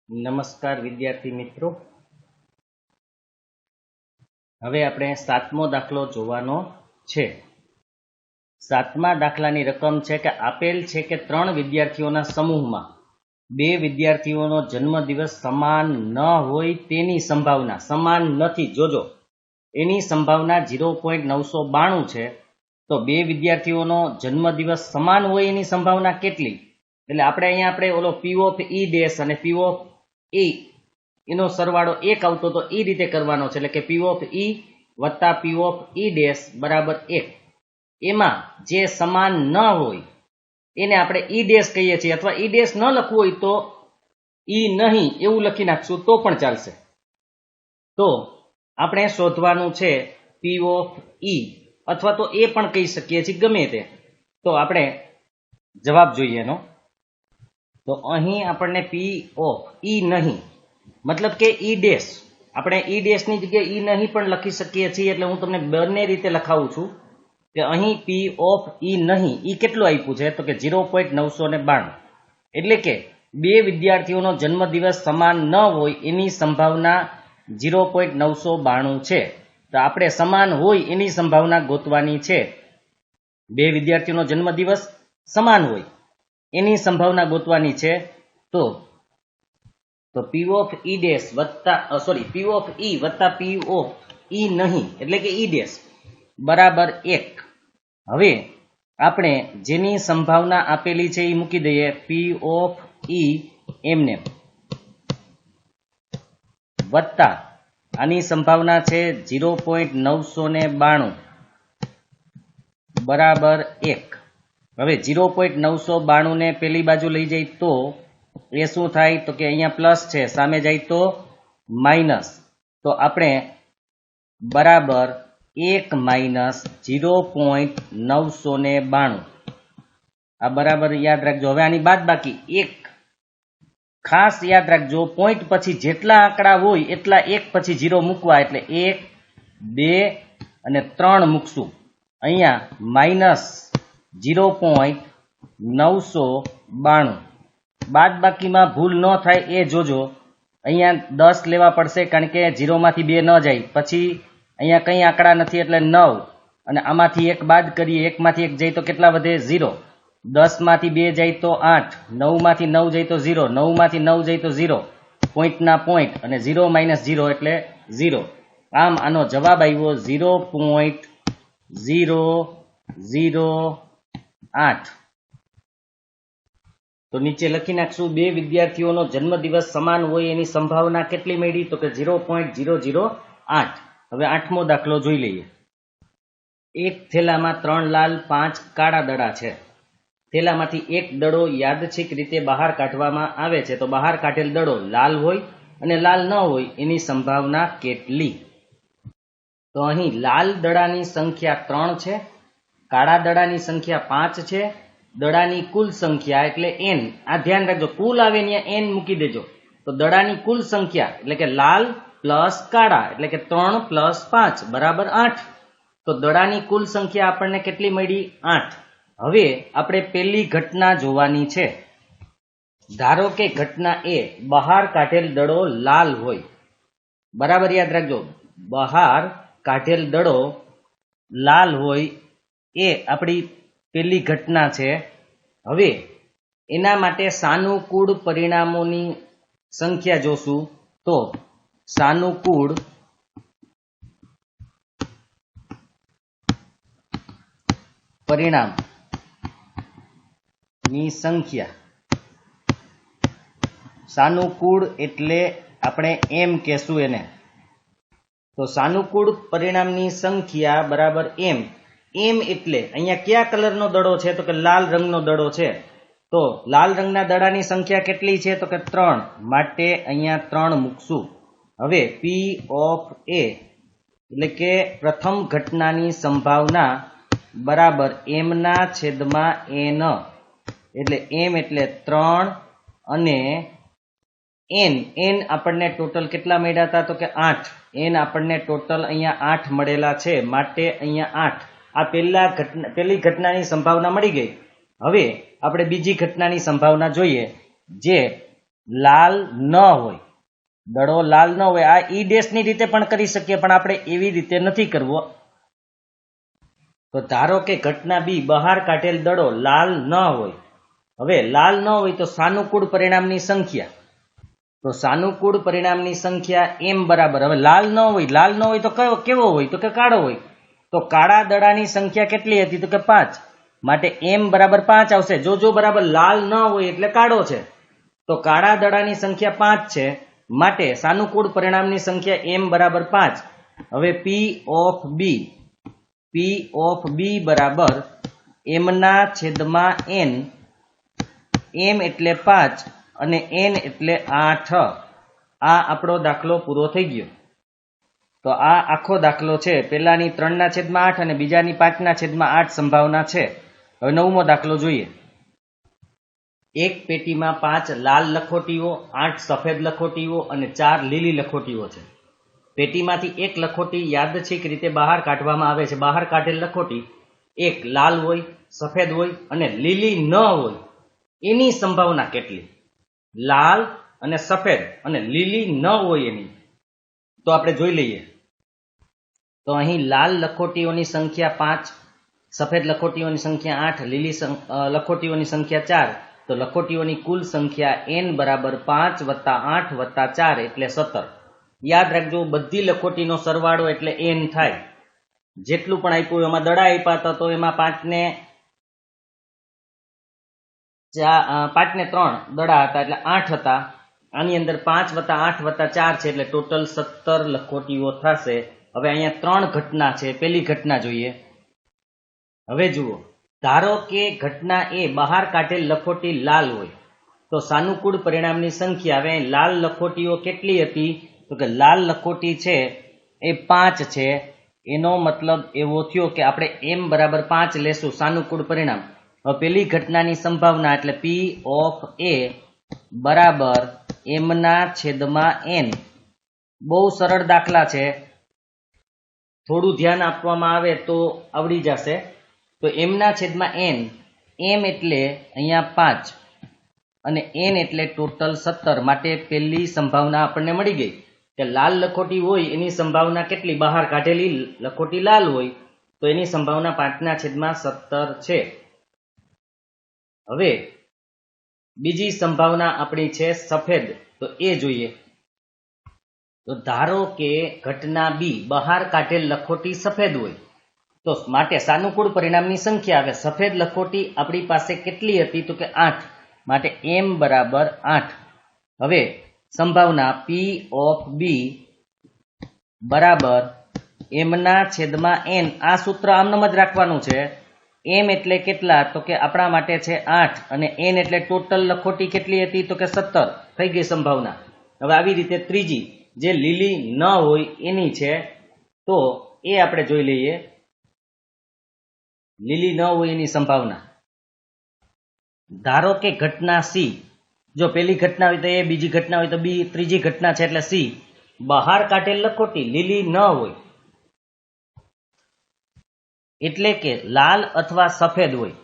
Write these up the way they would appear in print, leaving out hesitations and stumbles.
નમસ્કાર વિદ્યાર્થી મિત્રો, હવે આપણે સાતમો દાખલો જોવાનો છે. સાતમા દાખલાની રકમ છે કે આપેલ છે કે 3 વિદ્યાર્થીઓના સમૂહમાં 2 વિદ્યાર્થીઓનો જન્મદિવસ સમાન ન હોય તેની સંભાવના, સમાન નથી જોજો, એની સંભાવના 0.992 છે. તો 2 વિદ્યાર્થીઓનો જન્મદિવસ સમાન હોય એની સંભાવના કેટલી? એટલે આપણે ઓલો P of E ડેશ અને P of E એનો સરવાળો 1 આવતો તો એ રીતે કરવાનો છે, એટલે કે P of E વત્તા P of E ડેશ બરાબર 1. એમાં જે સમાન ન હોય એને આપણે E ડેશ કહીએ છીએ, અથવા E ડેશ ન લખવું હોય તો E નહીં એવું લખી નાખશું તો પણ ચાલશે. તો આપણે શોધવાનું છે P of E, અથવા તો એ પણ કહી શકીએ છીએ, ગમે તે. તો આપણે જવાબ જોઈએ એનો. તો અહીં આપણને P of E નહીં, મતલબ કે E ડેશ, આપણે E ડેશની જગ્યાએ E નહીં પણ લખી શકીએ છીએ. એટલે હું તમને બંને રીતે લખાવું છું કે અહીં P of E નહીં, E કેટલું આપ્યું છે તો કે 0.992. એટલે કે 2 વિદ્યાર્થીઓનો જન્મદિવસ સમાન ન હોય એની સંભાવના 0.992 છે. તો આપણે સમાન હોય એની સંભાવના ગોતવાની છે. 2 વિદ્યાર્થીઓનો જન્મદિવસ સમાન હોય એની સંભાવના ગોતવાની છે. તો P of E ડેશ વત્તા P of E વત્તા P of E નહીં એટલે કે E ડેશ બરાબર 1. હવે આપણે જેની સંભાવના આપેલી છે એ મૂકી દઈએ, P of E એમને વત્તા આની સંભાવના છે 0.992 બરાબર 1. હવે 0.992 ને પેલી બાજુ લઈ જાય તો એ શું થાય તો કે અહીંયા પ્લસ છે, સામે જાય તો માઇનસ. તો આપણે બરાબર 1 માઇનસ 0.992 આ બરાબર યાદ રાખજો. હવે આની બાદ બાકી 1 ખાસ યાદ રાખજો, પોઈન્ટ પછી જેટલા આંકડા હોય એટલા 1 પછી 0 મૂકવા, એટલે 1 2 અને 3 મૂકશું. અહીંયા માઇનસ 0.992. બાદ બાકીમાં ભૂલ ન થાય એ જોજો. અહીંયા 10 લેવા પડશે કારણ કે 0 માંથી 2 ન જાય. પછી અહીંયા કંઈ આંકડા નથી એટલે 9, અને આમાંથી 1 બાદ કરીએ, 1 માંથી 1 જાય તો કેટલા વધે? 0. 10 માંથી 2 જાય તો 8, 9 માંથી 9 જાય તો 0, 9 માંથી 9 જાય તો 0, પોઈન્ટના પોઈન્ટ, અને 0 માઇનસ 0 એટલે 0. આમ આનો જવાબ આવ્યો 0.008. તો નીચે લખી નાખશું 2 વિદ્યાર્થીઓનો જન્મદિવસ સમાન હોય એની સંભાવના કેટલી મળી તો કે 0.008. હવે 8મો દાખલો જોઈ લઈએ. એક થેલામાં 3 લાલ 5 કાળા દડા છે. થેલામાંથી એક દડો યાદચ્છિક રીતે બહાર કાઢવામાં આવે છે. તો બહાર કાઢેલ દડો લાલ હોય અને લાલ ન હોય એની સંભાવના કેટલી? તો અહીં લાલ દડાની સંખ્યા 3 છે, કાળા દડાની સંખ્યા 5 છે, દડાની કુલ સંખ્યા એટલે n, આ ધ્યાન રાખજો, કુલ આવે ત્યાં n મૂકી દેજો. તો દડાની કુલ સંખ્યા એટલે કે લાલ પ્લસ કાળા એટલે કે 3 પ્લસ 5 બરાબર 8. તો દડાની કુલ સંખ્યા આપણને કેટલી મળી? 8. હવે આપણે પેલી ઘટના જોવાની છે. ધારો કે ઘટના એ બહાર કાઢેલ દડો લાલ હોય, બરાબર યાદ રાખજો, બહાર કાઢેલ દડો લાલ હોય એ આપણી પેલી ઘટના છે. હવે એના માટે સાનુકૂળ પરિણામોની સંખ્યા જોશું. તો સાનુકૂળ પરિણામ ની સંખ્યા, સાનુકૂળ એટલે આપણે એમ કહેશું એને. તો સાનુકૂળ પરિણામની સંખ્યા બરાબર એમ. એમ એટલે અહીંયા કયા કલરનો દડો છે તો કે લાલ રંગનો દડો છે. તો લાલ રંગના દડાની સંખ્યા કેટલી છે તો કે 3, માટે અહીંયા 3 મૂકશું. હવે P of A એટલે કે પ્રથમ ઘટનાની સંભાવના બરાબર m ના છેદમાં n, એટલે m એટલે 3 અને n આપણને ટોટલ કેટલા મળ્યા હતા તો કે 8. n આપણને ટોટલ અહીંયા 8 મળેલા છે, માટે અહીંયા 8. આ પહેલી ઘટનાની સંભાવના મળી ગઈ. હવે આપણે બીજી ઘટનાની સંભાવના જોઈએ, જે લાલ ન હોય, દડો લાલ ન હોય, આ ઈ ડેશની રીતે પણ કરી શકીએ, પણ આપણે એવી રીતે નથી કરવો. તો ધારો કે ઘટના બી બહાર કાઢેલ દડો લાલ ન હોય. હવે લાલ ન હોય તો સાનુકૂળ પરિણામની સંખ્યા, તો સાનુકૂળ પરિણામની સંખ્યા m બરાબર, હવે લાલ ન હોય તો કેવો હોય, તો કે કાળો હોય. તો કાળા દડાની સંખ્યા કેટલી હતી, તો કે 5, માટે m બરાબર 5 આવશે. જો બરાબર લાલ ન હોય એટલે કાળો છે, તો કાળા દડાની સંખ્યા 5 છે, માટે સાનુકૂળ પરિણામની સંખ્યા m બરાબર 5. હવે p ઓફ b બરાબર m ના છેદમાં n, m એટલે 5 અને n એટલે 8. આ આપણો દાખલો પૂરો થઈ ગયો. તો આ આખો દાખલો છે, પહેલાની 3/8 અને બીજાની 5/8 સંભાવના છે. હવે 9મો દાખલો જોઈએ. એક પેટીમાં 5 લાલ લખોટીઓ, 8 સફેદ લખોટીઓ અને 4 લીલી લખોટીઓ છે. પેટીમાંથી એક લખોટી યાદચ્છિક રીતે બહાર કાઢવામાં આવે છે. બહાર કાઢેલ લખોટી એક લાલ હોય, સફેદ હોય અને લીલી ન હોય, એની સંભાવના કેટલી? લાલ અને સફેદ અને લીલી ન હોય એની. તો આપણે જોઈ લઈએ. તો અહીં લાલ લખોટીઓની સંખ્યા 5, સફેદ લખોટીઓની સંખ્યા 8, લીલી લખોટીઓની સંખ્યા 4. તો લખોટીઓની કુલ સંખ્યા n બરાબર 5 + 8 + 4 એટલે 17. યાદ રાખજો, બધી લખોટીનો સરવાળો એટલે n થાય. જેટલું પણ આપ્યું એમાં દડા આપ્યા હતા, તો એમાં 5 ને 3 દડા હતા એટલે 8 હતા. આની અંદર 5 + 8 + 4 છે એટલે ટોટલ 17 લખોટીઓ થશે. હવે અહીંયા 3 ઘટના છે. પહેલી ઘટના જોઈએ. હવે જુઓ, ધારો કે ઘટના એ બહાર કાઢેલ લખોટી લાલ હોય, તો સાનુકૂળ પરિણામની સંખ્યા, હવે લાલ લખોટીઓ કેટલી હતી, તો કે લાલ લખોટી છે એ 5 છે. એનો મતલબ એવો થયો કે આપણે m બરાબર 5 લેશું સાનુકૂળ પરિણામ. હવે પેલી ઘટનાની સંભાવના એટલે p ઓફ a બરાબર m ના છેદમાં n. બહુ સરળ દાખલા છે, થોડું ધ્યાન આપવામાં આવે તો આવડી જશે. તો m ના છેદમાં n, m એટલે અહીંયા 5 અને n એટલે ટોટલ 17, માટે પહેલી સંભાવના આપણને મળી ગઈ કે લાલ લખોટી હોય એની સંભાવના કેટલી? બહાર કાઢેલી લખોટી લાલ હોય તો એની સંભાવના 5/17 છે. હવે બીજી સંભાવના આપણી છે સફેદ, તો એ જોઈએ. તો ધારો કે ઘટના બી બહાર કાઢેલ લખોટી સફેદ હોય, તો માટે સાનુકૂળ પરિણામની સંખ્યા, હવે સફેદ લખોટી આપણી પાસે કેટલી હતી, તો કે 8, માટે m બરાબર 8. હવે સંભાવના p ઓફ b બરાબર m ના છેદમાં n. આ સૂત્ર આમનામ જ રાખવાનું છે. m એટલે કેટલા, તો કે આપણા માટે છે 8 અને n એટલે ટોટલ લખોટી કેટલી હતી, તો કે 17. થઈ ગઈ સંભાવના. હવે આવી રીતે ત્રીજી, જે લીલી ન હોય એની છે, તો એ આપણે જોઈ લઈએ. લીલી ન હોય એની સંભાવના, ધારો કે ઘટના c, જો પહેલી ઘટના હોય તો a, બીજી ઘટના હોય તો b, ત્રીજી ઘટના છે એટલે c. બહાર કાઢેલ લખોટી લીલી ન હોય એટલે કે લાલ અથવા સફેદ હોય.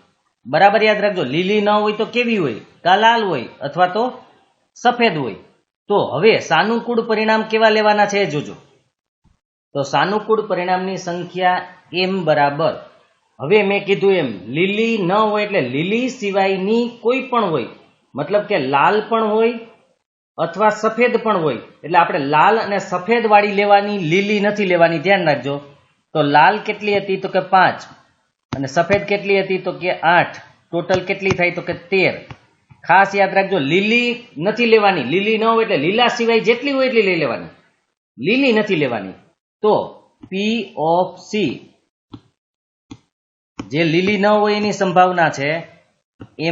બરાબર યાદ રાખજો, લીલી ન હોય તો કેવી હોય? કા લાલ હોય અથવા તો સફેદ હોય. તો હવે સાનુકૂળ પરિણામ કેવા લેવાના છે જોજો. તો સાનુકૂળ પરિણામની સંખ્યા m બરાબર, હવે મેં કીધું એમ, લીલી ન હોય એટલે લીલી સિવાયની કોઈ પણ હોય, મતલબ કે લાલ પણ હોય અથવા સફેદ પણ હોય. એટલે આપણે લાલ અને સફેદ વાળી લેવાની, લીલી નથી લેવાની, ધ્યાન રાખજો. તો લાલ કેટલી હતી, તો કે 5 અને સફેદ કેટલી હતી, તો કે 8. ટોટલ કેટલી થાય, તો કે 13. ખાસ યાદ રાખજો, લીલી નથી લેવાની. લીલી ન હોય એટલે લીલા સિવાય જેટલી હોય એટલી લઈ લેવાની, લીલી નથી લેવાની. તો p ઓફ c, જે લીલી ન હોય એની સંભાવના છે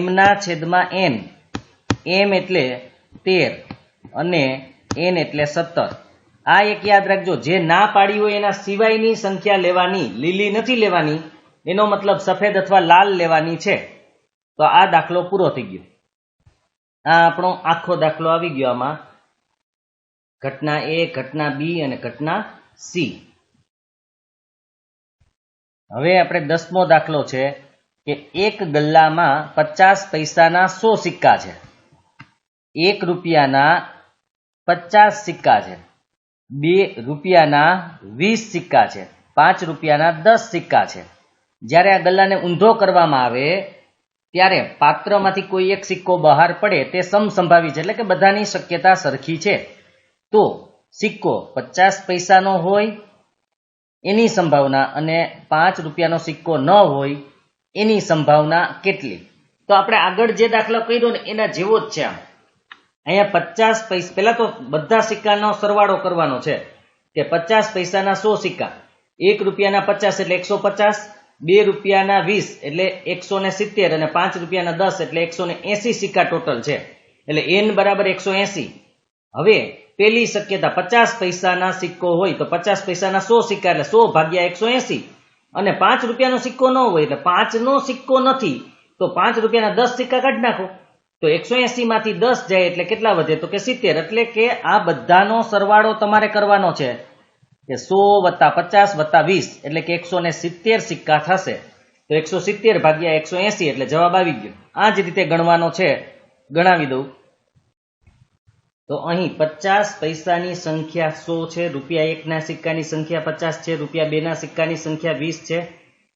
m ના છેદમાં n. m એટલે 13 અને n એટલે 17. આ એક યાદ રાખજો, જે ના પાડી હોય એના સિવાયની સંખ્યા લેવાની, લીલી નથી લેવાની. એનો મતલબ સફેદ અથવા લાલ લેવાની છે. તો આ દાખલો પૂરો થઈ ગયો. આ આપણો આખો દાખલો આવી ગયો. આમાં ઘટના a, ઘટના b અને ઘટના c. હવે આપણે 10મો દાખલો છે કે એક ગલ્લામાં 50 પૈસાના 100 સિક્કા છે. 1 રૂપિયાના 50 સિક્કા છે, 2 રૂપિયાના 20 સિક્કા છે, 5 રૂપિયાના 10 સિક્કા છે. જ્યારે આ ગલ્લાને ઊંધો કરવામાં આવે ત્યારે પાત્રમાંથી કોઈ એક સિક્કો બહાર પડે તે સમસંભાવી છે, એટલે કે બધાની શક્યતા સરખી છે. તો સિક્કો 50 પૈસાનો હોય એની સંભાવના અને 5 રૂપિયાનો સિક્કો ન હોય એની સંભાવના કેટલી? તો આપણે આગળ જે દાખલો કર્યો ને એના જેવો જ છે. અહીંયા 50 પૈસા, પહેલા તો બધા સિક્કાનો સરવાળો કરવાનો છે કે 50 પૈસાના 100 સિક્કા, 1 રૂપિયાના 50 એટલે 150, 2 રૂપિયાના 20 એટલે 170 અને 5 રૂપિયાના 10 એટલે 180 સિક્કા ટોટલ છે, એટલે n બરાબર 180. હવે પેલી શક્યતા 50 પૈસાના સિક્કો હોય તો 50 પૈસાના 100 સિક્કા એટલે 100 ભાગ્યા 180, અને 5 રૂપિયાનો સિક્કો ન હોય એટલે 5 નો સિક્કો નથી તો 5 રૂપિયાના 10 સિક્કા કાઢી નાખો તો 180 માંથી 10 જાય એટલે કેટલા વધે? તો કે 70. એટલે કે આ બધાનો સરવાળો તમારે કરવાનો છે કે 100 + 50 + 20 એટલે કે 170 સિક્કા થશે. તો 170 ભાગ્યા 180 એટલે જવાબ આવી ગયો. આ જ રીતે ગણવાનો છે, ગણાવી દઉં તો અહીં 50 પૈસાની સંખ્યા 100 છે, રૂપિયા 1 ના સિક્કાની સંખ્યા 50 છે, રૂપિયા 2 ના સિક્કાની સંખ્યા 20 છે,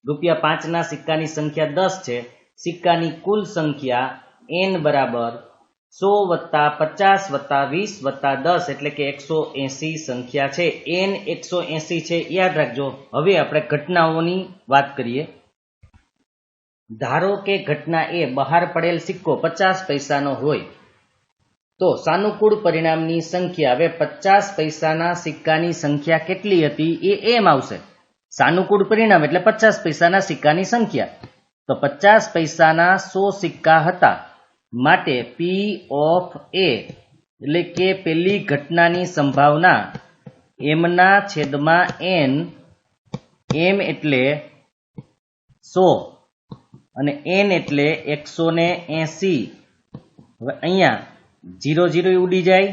રૂપિયા 5 ના સિક્કાની સંખ્યા 10 છે. સિક્કાની કુલ સંખ્યા n બરાબર 100 + 50 + 20 + 10 એટલે કે 180 સંખ્યા છે. n 180 છે, યાદ રાખજો. હવે આપણે ઘટનાઓની વાત કરીએ. ધારો કે ઘટના એ બહાર પડેલ સિક્કો 50 પૈસાનો હોય તો સાનુકૂળ પરિણામની સંખ્યા, હવે 50 પૈસાના સિક્કાની સંખ્યા કેટલી હતી એ એમ આવશે. સાનુકૂળ પરિણામ એટલે 50 પૈસાના સિક્કાની સંખ્યા. તો 50 પૈસાના 100 સિક્કા હતા માટે P ઓફ A એટલે કે પેલી ઘટનાની સંભાવના m/n, m એટલે 100 અને n એટલે 180. હવે અહીંયા 0 0 ઉડી જાય,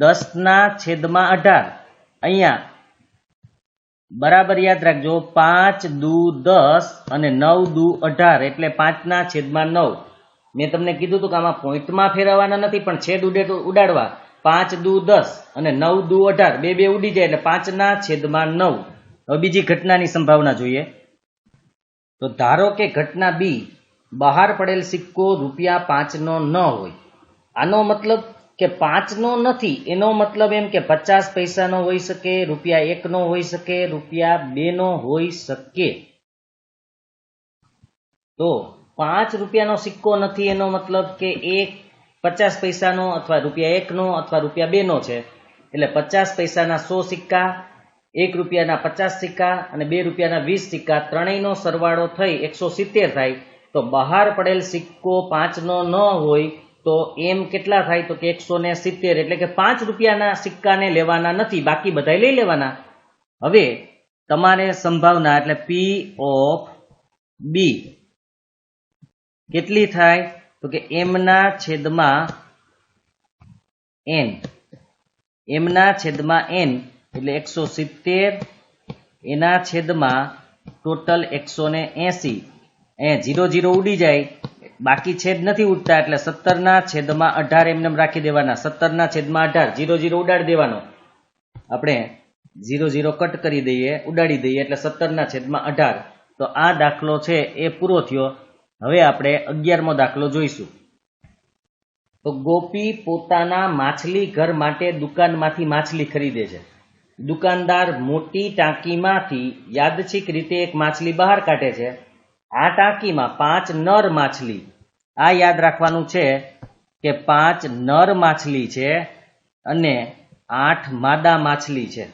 10/18 અહીંયા બરાબર યાદ રાખજો, 5 દુ 10 અને 9 દુ 18 એટલે 5/9. મેં તમને કીધું હતું કે આમાં પોઈન્ટમાં ફેરવવાના નથી પણ છેદ ઉડાડવા. 5 દુ 10 અને 9 દુ 18 બે ઉડી જાય એટલે 5/9. હવે બીજી ઘટનાની સંભાવના જોઈએ. તો ધારો કે ઘટના બી બહાર પડેલ સિક્કો રૂપિયા 5 નો ન હોય. આનો મતલબ કે 5 નો નથી, એનો મતલબ એમ કે 50 પૈસાનો હોઈ શકે, રૂપિયા 1 નો હોઈ શકે, રૂપિયા 2 નો હોઈ શકે. તો 5 રૂપિયાનો સિક્કો નથી એનો મતલબ કે 50 પૈસાનો અથવા રૂપિયા 1 નો અથવા રૂપિયા 2 નો છે. એટલે 50 પૈસાના 100 સિક્કા, 1 રૂપિયાના 50 સિક્કા અને 2 રૂપિયાના 20 સિક્કા ત્રણેયનો સરવાળો થઈ 170 થાય. તો બહાર પડેલ સિક્કો 5 નો ન હોય તો એમ કેટલા થાય? તો કે 170. એટલે કે 5 રૂપિયાના સિક્કાને લેવાના નથી, બાકી બધા લઈ લેવાના. હવે તમારે સંભાવના એટલે P ઓફ B કેટલી થાય? તો કે m/n, m/n એટલે 170 એના છેદમાં ટોટલ 180. અહીંયા 0 0 ઉડી જાય, બાકી છેદ નથી ઉડતા એટલે 17/18 એમને રાખી દેવાના. 17/18 0 0 ઉડાડી દેવાનો. આપણે 0 0 કટ કરી દઈએ, ઉડાડી દઈએ એટલે 17/18. તો આ દાખલો છે એ પૂરો થયો. હવે આપણે 11મો દાખલો જોઈશું. તો ગોપી પોતાના માછલી ઘર માટે દુકાનમાંથી માછલી ખરીદે છે. દુકાનદાર મોટી ટાંકીમાંથી યાદચ્છિક રીતે એક માછલી બહાર કાઢે છે. આ ટાંકીમાં 5 નર માછલી, આ યાદ રાખવાનું છે કે 5 નર માછલી છે અને 8 માદા માછલી છે.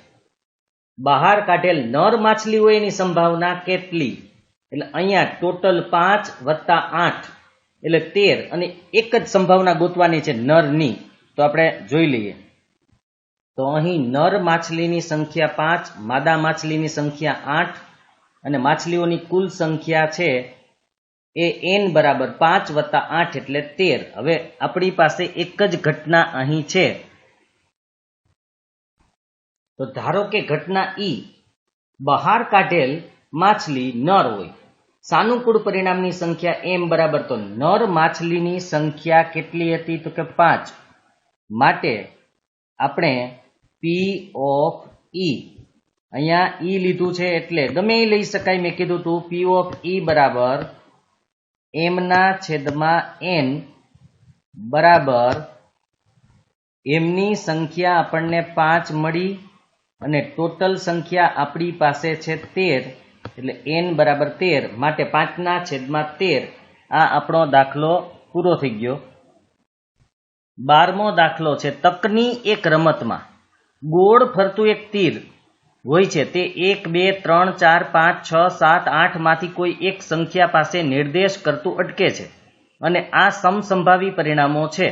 બહાર કાઢેલ નર માછલી હોય એની સંભાવના કેટલી? એટલે અહીંયા ટોટલ 5 + 8 એટલે 13 અને એક જ સંભાવના ગોતવાની છે નરની. તો આપણે જોઈ લઈએ. તો અહીં નર માછલીની સંખ્યા 5, માદા માછલીની સંખ્યા 8 અને માછલીઓની કુલ સંખ્યા છે એ n બરાબર 5 + 8 એટલે 13. હવે આપણી પાસે એક જ ઘટના અહીં છે. તો ધારો કે ઘટના ઈ બહાર કાઢેલ માછલી નર હોય, સાનુકૂળ પરિણામની સંખ્યા m બરાબર, તો નર માછલીની સંખ્યા કેટલી હતી તો કે 5, માટે આપણે P ઓફ E, અહીંયા E લીધું છે એટલે ગમે એ લઈ શકાય, મેં કીધું તું P ઓફ E બરાબર m ના છેદમાં n બરાબર એમની સંખ્યા આપણને 5 મળી અને ટોટલ સંખ્યા આપણી પાસે છે 13, એટલે n બરાબર 13, માટે 5 ના છેદમાં 13. આ આપણો દાખલો પૂરો થઈ ગયો. 12મો દાખલો છે, તકની એક રમતમાં ગોળ ફરતું એક તીર હોય છે, તે 1 2 3 4 5 6 7 8 માંથી કોઈ એક સંખ્યા પાસે નિર્દેશ કરતું અટકે છે અને આ સમસંભાવી પરિણામો છે.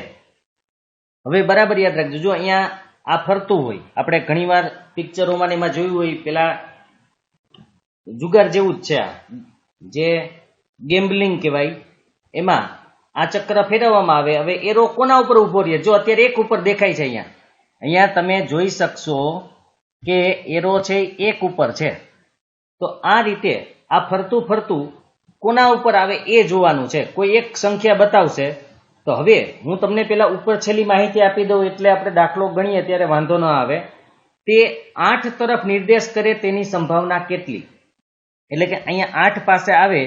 હવે બરાબર યાદ રાખજો, જો અહીંયા આ ફરતું હોય, આપણે ઘણીવાર પિક્ચરોમાં ને એમાં જોયું હોય, પેલા જુગાર જેવું જ છે, આ જે ગેમ્બલિંગ કહેવાય, એમાં આ ચક્ર ફેરવવામાં આવે. હવે એરો કોના ઉપર ઉભો રહે? જો અત્યારે એક ઉપર દેખાય છે, અહીંયા તમે જોઈ શકશો કે એરો છે એક ઉપર છે. તો આ રીતે આ ફરતું ફરતું કોના ઉપર આવે એ જોવાનું છે. કોઈ એક સંખ્યા બતાવશે, તો હવે હું તમને પેલા ઉપર છેલ્લી માહિતી આપી દઉં એટલે આપણે દાખલો ગણીએ ત્યારે વાંધો ન આવે. તે 8 તરફ નિર્દેશ કરે તેની સંભાવના કેટલી? એટલે કે અહીંયા 8 પાસે આવે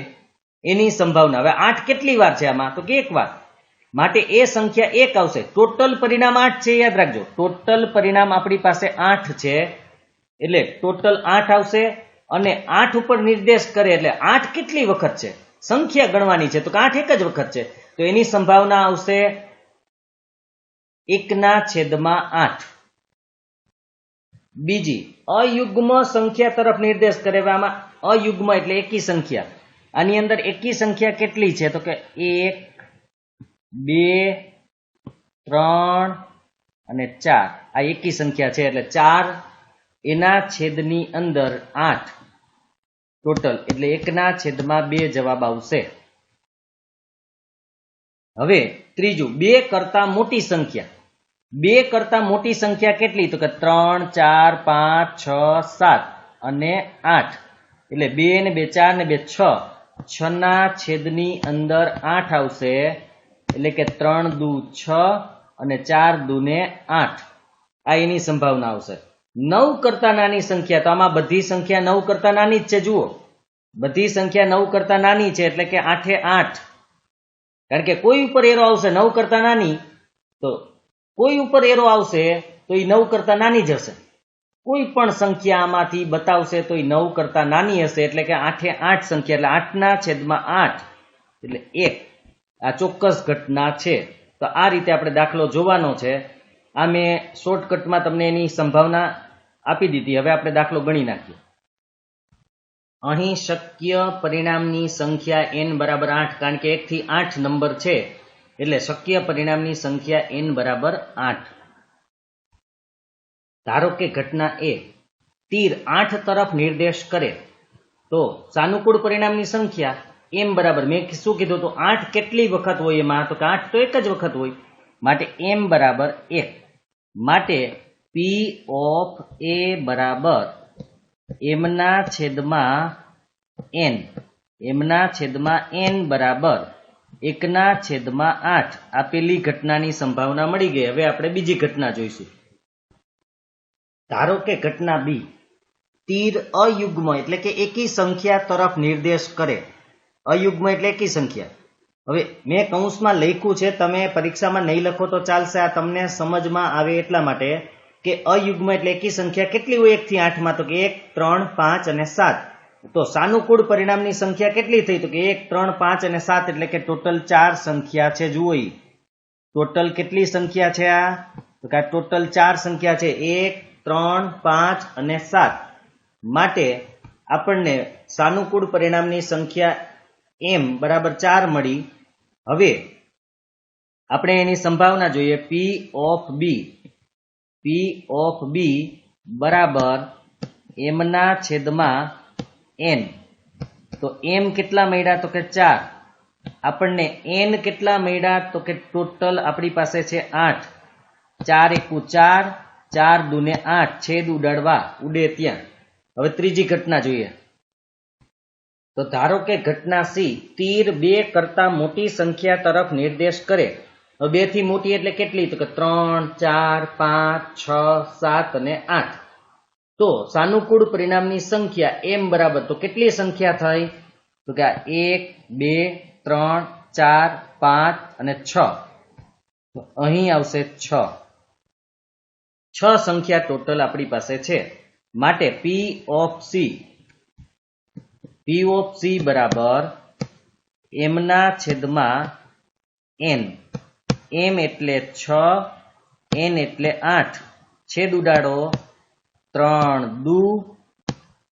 એની સંભાવના. હવે 8 કેટલી વાર છે આમાં? તો કે એક વાર, માટે એ સંખ્યા 1 આવશે. ટોટલ પરિણામ 8 છે, યાદ રાખજો. ટોટલ પરિણામ આપણી પાસે 8 છે, એટલે ટોટલ 8 આવશે. અને 8 ઉપર નિર્દેશ કરે એટલે 8 કેટલી વખત છે, સંખ્યા ગણવાની છે, તો કે 8 એક જ વખત છે, તો એની સંભાવના આવશે 1/8. બીજી, અયુગ્મ સંખ્યા તરફ નિર્દેશ કરે. આમાં અયુગ્મ એટલે એકી સંખ્યા. આની અંદર એકી સંખ્યા કેટલી છે? તો કે 1 2 3 અને 4. આ એકી સંખ્યા છે, એટલે 4 એના છેદની અંદર 8 ટોટલ, એટલે 1/2 જવાબ આવશે. હવે ત્રીજું, 2 કરતા મોટી સંખ્યા. 2 કરતા મોટી સંખ્યા કેટલી? તો કે 3 4 5 6 7 અને 8, એટલે 2 ને 2 4 ને 2 6, 6 ના છેદની અંદર 8 આવશે, એટલે કે 3 દુ 6 અને 4 દુ ને 8. આ એની સંભાવના આવશે. 9 કરતા નાની સંખ્યા, તો આમાં બધી સંખ્યા 9 કરતા નાની જ છે. જુઓ, બધી સંખ્યા 9 કરતા નાની છે, એટલે કે 8 એ 8, કારણ કે કોઈ ઉપર એરો આવશે 9 કરતા નાની, તો કોઈ ઉપર એરો આવશે તો એ 9 કરતા નાની જ હશે. કોઈ પણ સંખ્યા આમાંથી બતાવશે તો એ 9 કરતા નાની હશે, એટલે કે 8 એ 8 સંખ્યા, એટલે 8/8, એટલે 1. આ ચોક્કસ ઘટના છે. તો આ રીતે આપણે દાખલો જોવાનો છે. આ મેં શોર્ટકટમાં તમને એની સંભાવના આપી દીધી. હવે આપણે દાખલો ગણી નાખીએ. અહીં શક્ય પરિણામની સંખ્યા n બરાબર 8, કારણ કે 1 થી 8 નંબર છે, એટલે શક્ય પરિણામની સંખ્યા n બરાબર 8. ધારો કે ઘટના એ તીર 8 તરફ નિર્દેશ કરે, તો સાનુકૂળ પરિણામની સંખ્યા m બરાબર, મેં શું કીધું તો 8 કેટલી વખત હોય એમાં? તો કે 8 તો એક જ વખત હોય, માટે m બરાબર 1. માટે P ઓફ A બરાબર એમના છેદમાં n બરાબર 1/8. આ પેલી ઘટનાની સંભાવના મળી ગઈ. હવે આપણે બીજી ઘટના જોઈશું. ધારો કે ઘટના બી, તીર અયુગ્મ એટલે કે એકી સંખ્યા તરફ નિર્દેશ કરે. અયુગ્મ એટલે એકી સંખ્યા. હવે મેં કૌંસમાં લખ્યું છે, તમે પરીક્ષામાં નહીં લખો તો ચાલશે, આ તમને સમજમાં આવે એટલા માટે કે અયુગ્મ એટલે એકી સંખ્યા કેટલી હોય 1 થી 8 માં? તો કે 1 3 5 અને 7. તો સાનુકૂળ પરિણામની સંખ્યા કેટલી થઈ? તો કે 1 3 5 અને 7, એટલે કે ટોટલ 4 સંખ્યા છે. જુઓ, ટોટલ કેટલી સંખ્યા છે આ? તો કે આ ટોટલ 4 સંખ્યા છે, 1 3 5 અને 7. માટે આપણને સાનુકૂળ પરિણામની સંખ્યા m બરાબર 4 મળી. હવે આપણે એની સંભાવના જોઈએ. P ઓફ B બરાબર એમના છેદમાં n. તો m કેટલા મળ્યા? તો કે 4. આપણને n કેટલા મળ્યા? તો કે ટોટલ આપણી પાસે છે 8. 4 એકુ 4, 4 દુ ને 8, છેદ ઉડાડવા ઉડે ત્યાં. હવે ત્રીજી ઘટના જોઈએ. તો ધારો કે ઘટના સી તીર 2 કરતા મોટી સંખ્યા તરફ નિર્દેશ કરે. 2 થી મોટી એટલે કેટલી? તો કે 3, 4, 5, 6, 7 અને 8. તો સાનુકૂળ પરિણામની સંખ્યા m બરાબર તો કેટલી સંખ્યા થઈ? તો કે 1, 2, 3, 4, 5 અને 6. તો અહીં આવશે 6. 6 સંખ્યા ટોટલ આપણી પાસે છે. માટે P of C બરાબર m ના છેદમાં n. m એટલે 6, n એટલે 8. છેદ ઉડાડો 3 દુ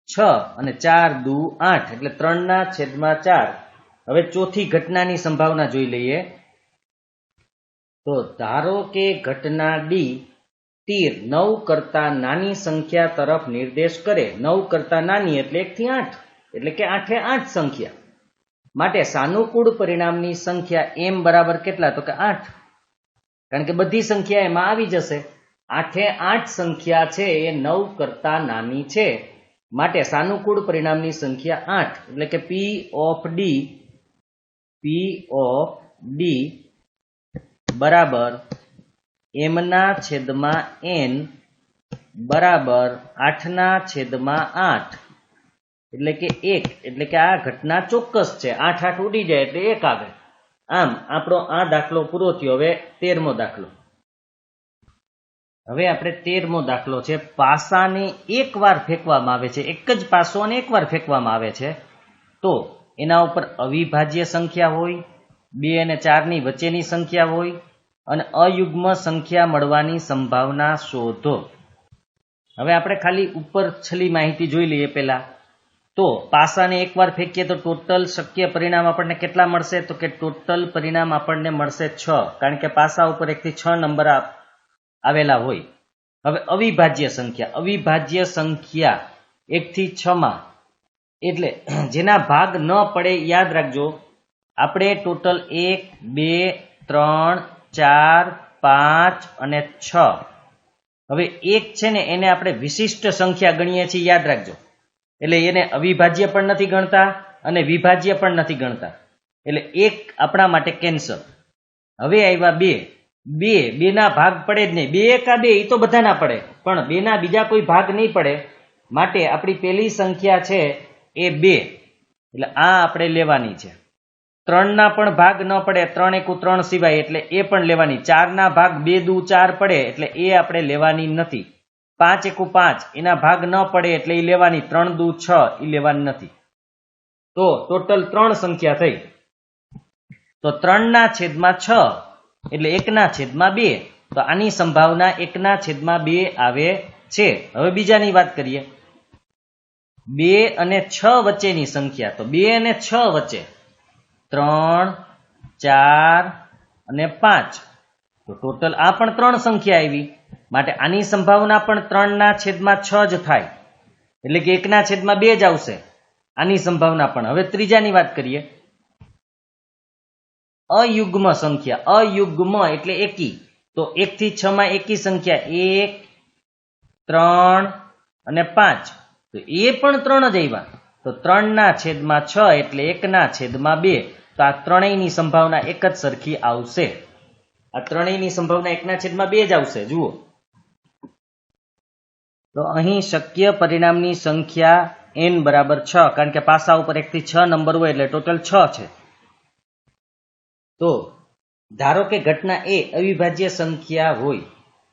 6 અને 4 દુ 8 એટલે 3 ના છેદમાં 4. હવે ચોથી ઘટનાની સંભાવના જોઈ લઈએ. તો ધારો કે ઘટના ડી તીર 9 કરતા નાની સંખ્યા તરફ નિર્દેશ કરે. 9 કરતા નાની એટલે 1 થી 8 એટલે કે 8 એ 8 સંખ્યા. માટે સાનુકૂળ પરિણામની સંખ્યા m બરાબર કેટલા? તો કે 8. કારણ કે બધી સંખ્યા એમાં આવી જશે. 8 એ 8 સંખ્યા છે એ 9 કરતા નાની છે. માટે સાનુકૂળ પરિણામની સંખ્યા 8 એટલે કે P of D બરાબર m ના છેદમાં n બરાબર 8 ના છેદમાં 8 એટલે કે 1. એટલે કે આ ઘટના ચોક્કસ છે. 8 8 ઉડી જાય એટલે 1 આવે. આમ આપણો આ દાખલો પૂરો થયો. હવે 13મો દાખલો. હવે આપણે 13મો દાખલો છે. પાસાને એકવાર ફેંકવામાં આવે છે. એક જ પાસો અને એકવાર ફેંકવામાં આવે છે. તો એના ઉપર અવિભાજ્ય સંખ્યા હોય, 2 અને 4 ની વચ્ચેની સંખ્યા હોય અને અયુગ્મ સંખ્યા મળવાની સંભાવના શોધો. હવે આપણે ખાલી ઉપર છેલ્લી માહિતી જોઈ લઈએ પહેલા. તો પાસાને એકવાર ફેંકીએ તો ટોટલ શક્ય પરિણામ આપણને કેટલા મળશે? તો કે ટોટલ પરિણામ આપણને મળશે 6. કારણ કે પાસા ઉપર 1 થી 6 નંબર આવેલા હોય. હવે અવિભાજ્ય સંખ્યા 1 થી 6 માં એટલે જેના ભાગ ન પડે યાદ રાખજો. આપણે ટોટલ 1, 2, 3, 4, 5 અને 6. હવે 1 છે ને એને આપણે વિશિષ્ટ સંખ્યા ગણીએ છીએ, યાદ રાખજો. એટલે એને અવિભાજ્ય પણ નથી ગણતા અને વિભાજ્ય પણ નથી ગણતા. એટલે 1 આપણા માટે કેન્સલ. હવે આવ્યા 2 ના ભાગ પડે જ નહીં. 2 એકા 2 એ તો બધાના પડે, પણ 2 ના બીજા કોઈ ભાગ નહીં પડે. માટે આપણી પહેલી સંખ્યા છે એ 2. એટલે આ આપણે લેવાની છે. 3 ના પણ ભાગ ન પડે, 3 એકુ 3 સિવાય એટલે એ પણ લેવાની. 4 ના ભાગ 2 દુ 4 પડે એટલે એ આપણે લેવાની નથી. 5 એકુ 5 એના ભાગ ન પડે એટલે એ લેવાની. 3 દુ 6 એ લેવાની નથી. તો ટોટલ 3 સંખ્યા થઈ. તો 3 ના છેદમાં 6 એટલે 1 ના છેદમાં 2. તો આની સંભાવના 1 ના છેદમાં 2 આવે છે. હવે બીજાની વાત કરીએ. 2 અને 6 વચ્ચેની સંખ્યા. તો 2 અને 6 વચ્ચે 3, 4 અને 5. તો ટોટલ આ પણ 3 સંખ્યા આવી. માટે આની સંભાવના પણ 3 ના છેદમાં 6 જ થાય. એટલે કે 1 ના છેદમાં 2 જ આવશે આની સંભાવના પણ. હવે ત્રીજાની વાત કરીએ. અયુગ્મ સંખ્યા. અયુગ્મ એટલે એકી. તો 1 થી 6 માં એકી સંખ્યા 1, 3 અને 5. તો એ પણ 3 જ આવ્યા. તો 3 ના છેદમાં 6 એટલે 1 ના છેદમાં 2. તો આ ત્રણેયની સંભાવના એક જ સરખી આવશે. આ ત્રણેયની સંભાવના 1 ના છેદમાં 2 જ આવશે. જુઓ તો અહીં શક્ય પરિણામની સંખ્યા n બરાબર 6. કારણ કે પાસા ઉપર 1 થી 6 નંબર હોય એટલે ટોટલ 6 છે. તો ધારો કે ઘટના એ અવિભાજ્ય સંખ્યા હોય.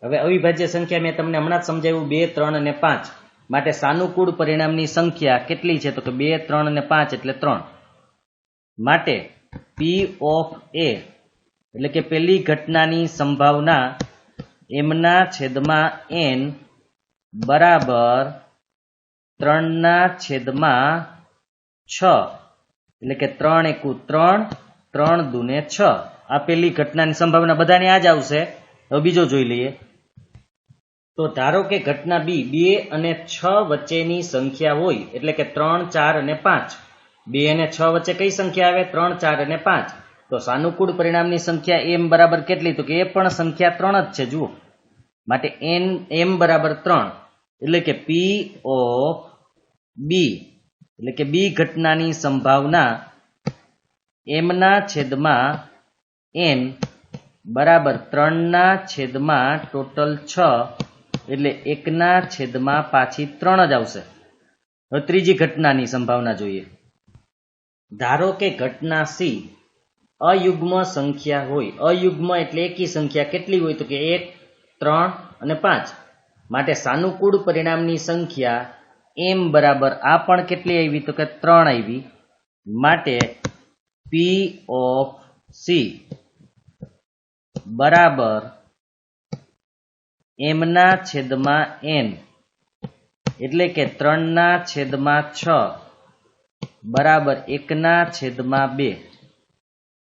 હવે અવિભાજ્ય સંખ્યા મેં તમને હમણાં જ સમજાવ્યું 2, 3 અને 5. માટે સાનુકૂળ પરિણામની સંખ્યા કેટલી છે? તો કે 2, 3 અને 5 એટલે 3. માટે P of A એટલે કે પેલી ઘટનાની સંભાવના m ના છેદમાં n બરાબર 3 ના છેદમાં 6 એટલે કે 3 એકુ 3, 3 દુને 6. આ પેલી ઘટનાની સંભાવના બધાની આ જ આવશે. હવે બીજો જોઈ લઈએ. તો ધારો કે ઘટના બી 2 અને 6 વચ્ચેની સંખ્યા હોય. એટલે કે 3, 4 અને 5. 2 અને 6 વચ્ચે કઈ સંખ્યા આવે? 3, 4 અને 5. તો સાનુકૂળ પરિણામની સંખ્યા m બરાબર કેટલી? તો કે એ પણ સંખ્યા 3 જ છે. જુઓ માટે m બરાબર 3 એટલે કે P of B એટલે કે બી ઘટનાની સંભાવના એમના છેદમાં એન બરાબર 3/6 ટોટલ 6 એટલે 1/6 પાછી 3 જ આવશે. હવે ત્રીજી ઘટનાની સંભાવના જોઈએ. ધારો કે ઘટના સી અયુગ્મ સંખ્યા હોય. અયુગ્મ એટલે એકી સંખ્યા કેટલી હોય? તો કે 1, 3 અને 5. માટે સાનુકૂળ પરિણામની સંખ્યા એમ બરાબર આ પણ કેટલી આવી? તો કે 3 આવી. માટે પી ઓફ સી બરાબર એમના છેદમાં એન એટલે કે 3/6 બરાબર 1/2.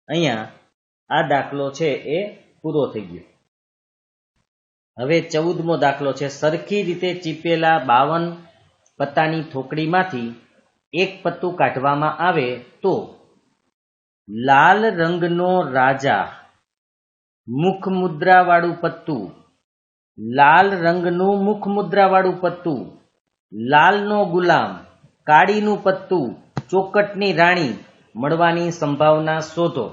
અહીંયા આ દાખલો છે એ પૂરો થઈ ગયો. હવે 14મો દાખલો છે. સરખી રીતે ચીપેલા 52 પત્તાની થોકડીમાંથી એક પત્તું કાઢવામાં આવે તો લાલ રંગનો રાજા મુખ મુદ્રાવાળું પત્તું, લાલ રંગનું મુખ મુદ્રાવાળું પત્તું, લાલનો ગુલામ, કાળીનું પત્તું, ચોકટની રાણી મળવાની સંભાવના શોધો.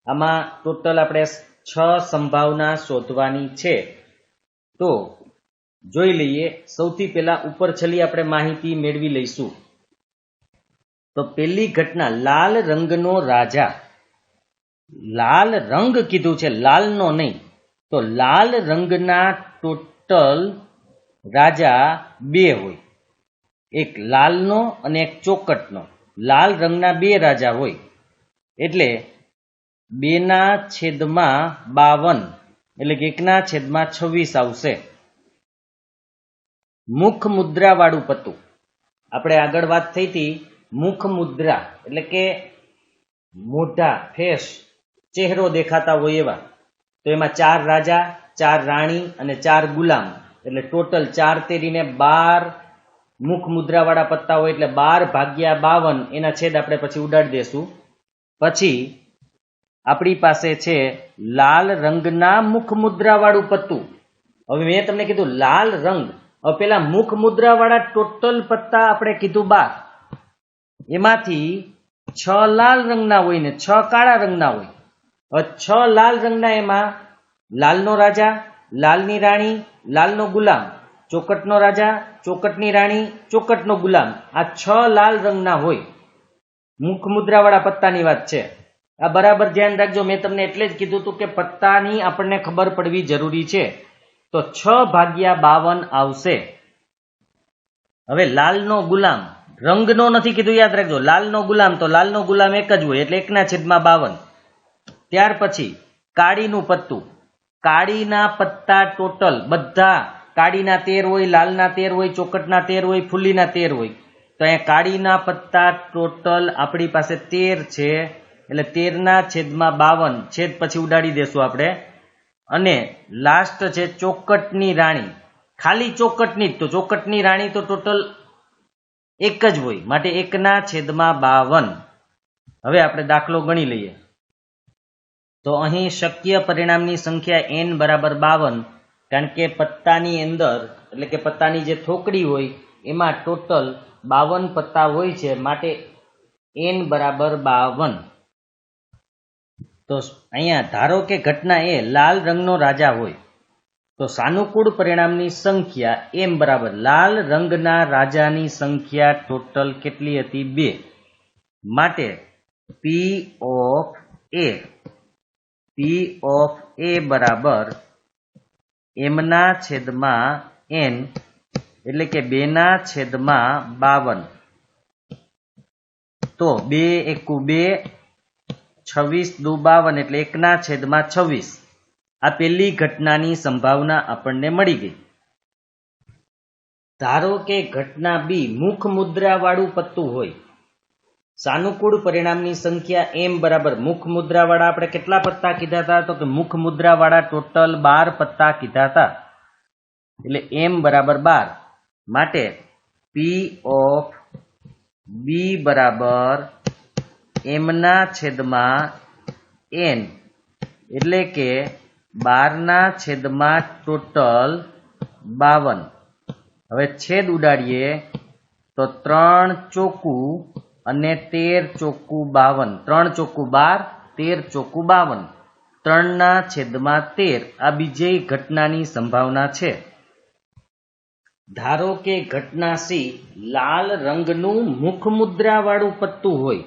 આમાં ટોટલ આપણે 6 સંભાવના શોધવાની છે. તો જોઈ લઈએ. સૌથી પહેલા ઉપર છેલ્લી આપણે માહિતી મેળવી લઈશું. તો પહેલી ઘટના લાલ રંગનો રાજા. લાલ રંગ કીધું છે, લાલનો નહીં. તો લાલ રંગના ટોટલ રાજા 2 હોય. એક લાલનો અને એક ચોકટનો. લાલ રંગના 2 રાજા હોય એટલે 2/52 એટલે કે 1/26 આવશે. મુખ મુદ્રા વાળું પત્તું. આપણે આગળ વાત થઈ હતી મુખ મુદ્રા એટલે કે મોઢા, ફેસ, ચહેરો દેખાતા હોય એવા. તો એમાં 4 રાજા, 4 રાણી અને 4 ગુલામ એટલે ટોટલ 4 તેરીને 12 મુખ મુદ્રાવાળા પત્તા હોય એટલે 12/52 એના છેદ આપણે પછી ઉડાડી દેશું. પછી આપણી પાસે છે લાલ રંગના મુખ મુદ્રાવાળું પત્તું. હવે મેં તમને કીધું લાલ રંગ. હવે પેલા મુખ મુદ્રાવાળા ટોટલ પત્તા આપણે કીધું 12. એમાંથી 6 લાલ રંગના હોય ને 6 કાળા રંગના હોય. હવે 6 લાલ રંગના એમાં લાલનો રાજા, લાલની રાણી, લાલનો ગુલામ, ચોકટનો રાજા, ચોકટની રાણી, ચોકટનો ગુલામ, આ 6 લાલ રંગના હોય. મુખ મુદ્રાવાળા પત્તાની વાત છે. આ બરાબર ધ્યાન રાખજો. મેં તમને એટલે જ કીધું હતું કે પત્તાની આપણને ખબર પડવી જરૂરી છે. તો 6/52 આવશે. હવે લાલનો ગુલામ રંગનો નથી કીધું, યાદ રાખજો. લાલનો ગુલામ તો લાલનો ગુલામ એક જ હોય એટલે 1/52. ત્યાર પછી કાળીનું પત્તું. કાળીના પત્તા ટોટલ બધા કાળીના 13 હોય, લાલના 13 હોય, ચોકટના 13 હોય, ફૂલીના 13 હોય. તો અહીંયા કાળીના પત્તા ટોટલ આપણી પાસે 13 છે એટલે 13/52 છેદ પછી ઉડાડી દેશું આપણે. અને લાસ્ટ છે ચોકટની રાણી. ખાલી ચોકટની જ. તો ચોકટની રાણી તો ટોટલ એક જ હોય માટે 1/52. હવે આપણે દાખલો ગણી લઈએ. તો અહીં શક્ય પરિણામની સંખ્યા n બરાબર 52. કારણ કે પત્તાની અંદર એટલે કે પત્તાની જે થોકડી હોય એમાં ટોટલ 52 પત્તા હોય છે માટે n બરાબર 52. તો અહીંયા ધારો કે ઘટના એ લાલ રંગનો રાજા હોય તો સાનુકૂળ પરિણામની સંખ્યા એમ બરાબર લાલ રંગના રાજાની સંખ્યા ટોટલ કેટલી હતી? 2. માટે પી ઓફ એ બરાબર એમના છેદમાં n એટલે કે 2/52. તો 2 × 2 26 × 52 એટલે 1/26. આ પહેલી ઘટનાની સંભાવના આપણને મળી ગઈ. ધારો કે ઘટના બી મુખ મુદ્રા વાળું પત્તું હોય. સાનુકૂળ પરિણામની સંખ્યા એમ બરાબર મુખ મુદ્રા વાળા આપણે કેટલા પત્તા કીધા હતા? તો કે મુખ મુદ્રા વાળા ટોટલ 12 પત્તા કીધા હતા એટલે એમ બરાબર 12. માટે પી ઓફ બી બરાબર એમના છેદમાં n એટલે કે 12 ટોટલ 52. હવે છેદ ઉડાડીએ તો 3 ચોકું અને 13 ચોકું 52, 3 ચોકું 12, 13 ચોકું 52, 3/13 આ બીજી ઘટનાની સંભાવના છે. ધારો કે ઘટના સી લાલ રંગનું મુખમુદ્રાવાળું પત્તું હોય.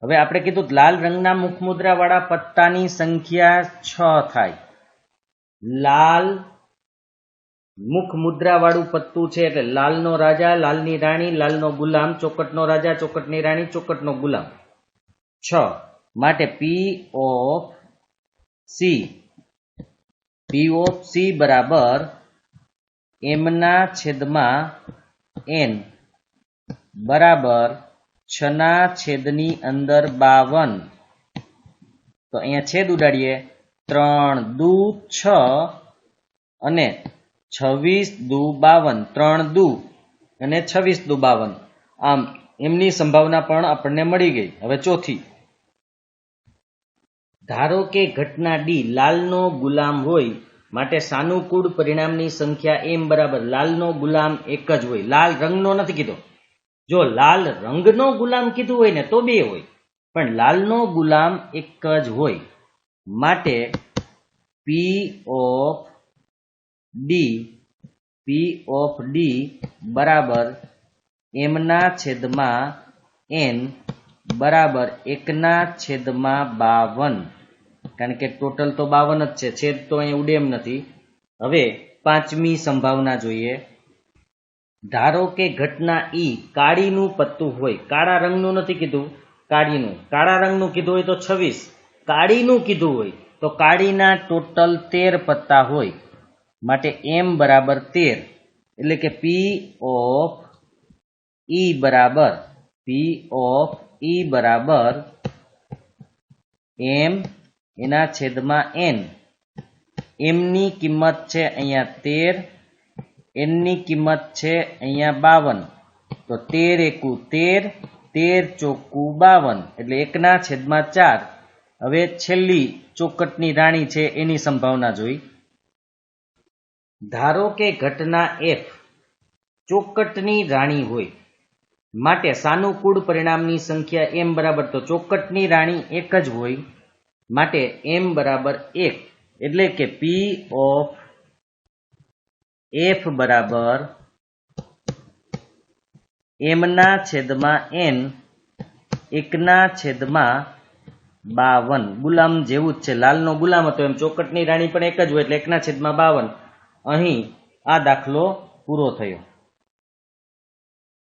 હવે આપણે કીધું લાલ રંગના મુખમુદ્રાવાળા પત્તાની સંખ્યા 6 થાય. લાલ મુખમુદ્રાવાળું પત્તું છે એટલે લાલનો રાજા, લાલની રાણી, લાલનો ગુલામ, ચોકટનો રાજા, ચોકટની રાણી, ચોકટનો ગુલામ 6. માટે P of C બરાબર m/n બરાબર 6/52. તો અહીંયા છેદ ઉડાડીએ, 3 દુ 6 અને 26 દુ 52, 3 દુ અને 26 દુ 52. આમ એમની સંભાવના પણ આપણને મળી ગઈ. હવે ચોથી, ધારો કે ઘટના ડી લાલનો ગુલામ હોય માટે સાનુકૂળ પરિણામની સંખ્યા m બરાબર લાલનો ગુલામ એક જ હોય. લાલ રંગનો નથી કીધો. જો લાલ રંગનો ગુલામ કીધું હોય ને તો 2 હોય, પણ લાલનો ગુલામ એક જ હોય. માટે P of D બરાબર m/n બરાબર 1/52. કારણ કે ટોટલ તો 52 જ છે, છેદ તો અહીં ઉડે એમ નથી. હવે પાંચમી સંભાવના જોઈએ. ધારો કે ઘટના ઈ કાળીનું પત્તું હોય. કાળા રંગનું નથી કીધું, કાળીનું. કાળા રંગનું કીધું હોય તો 26, કાળીનું કીધું હોય તો કાળીના ટોટલ 13 પત્તા હોય. માટે m બરાબર 13. એટલે કે P of E બરાબર m/n. m ની કિંમત છે અહીંયા 13, n ની કિંમત છે અહીંયા 52. તો 13 એકુ 13, 13 ચોકુ 52 એટલે 1/4. હવે છેલ્લી ચોકટની રાણી છે એની સંભાવના જોઈ. ધારો કે ઘટના F ચોકટની રાણી હોય માટે સાનુકૂળ પરિણામની સંખ્યા m બરાબર, તો ચોકટની રાણી એક જ હોય માટે m બરાબર 1. એટલે કે P of F બરાબર m/n 1/52. ગુલામ જેવું જ છે. લાલનો ગુલામ હતો એમ ચોકટની રાણી પણ એક જ હોય એટલે 1/52. અહીં આ દાખલો પૂરો થયો.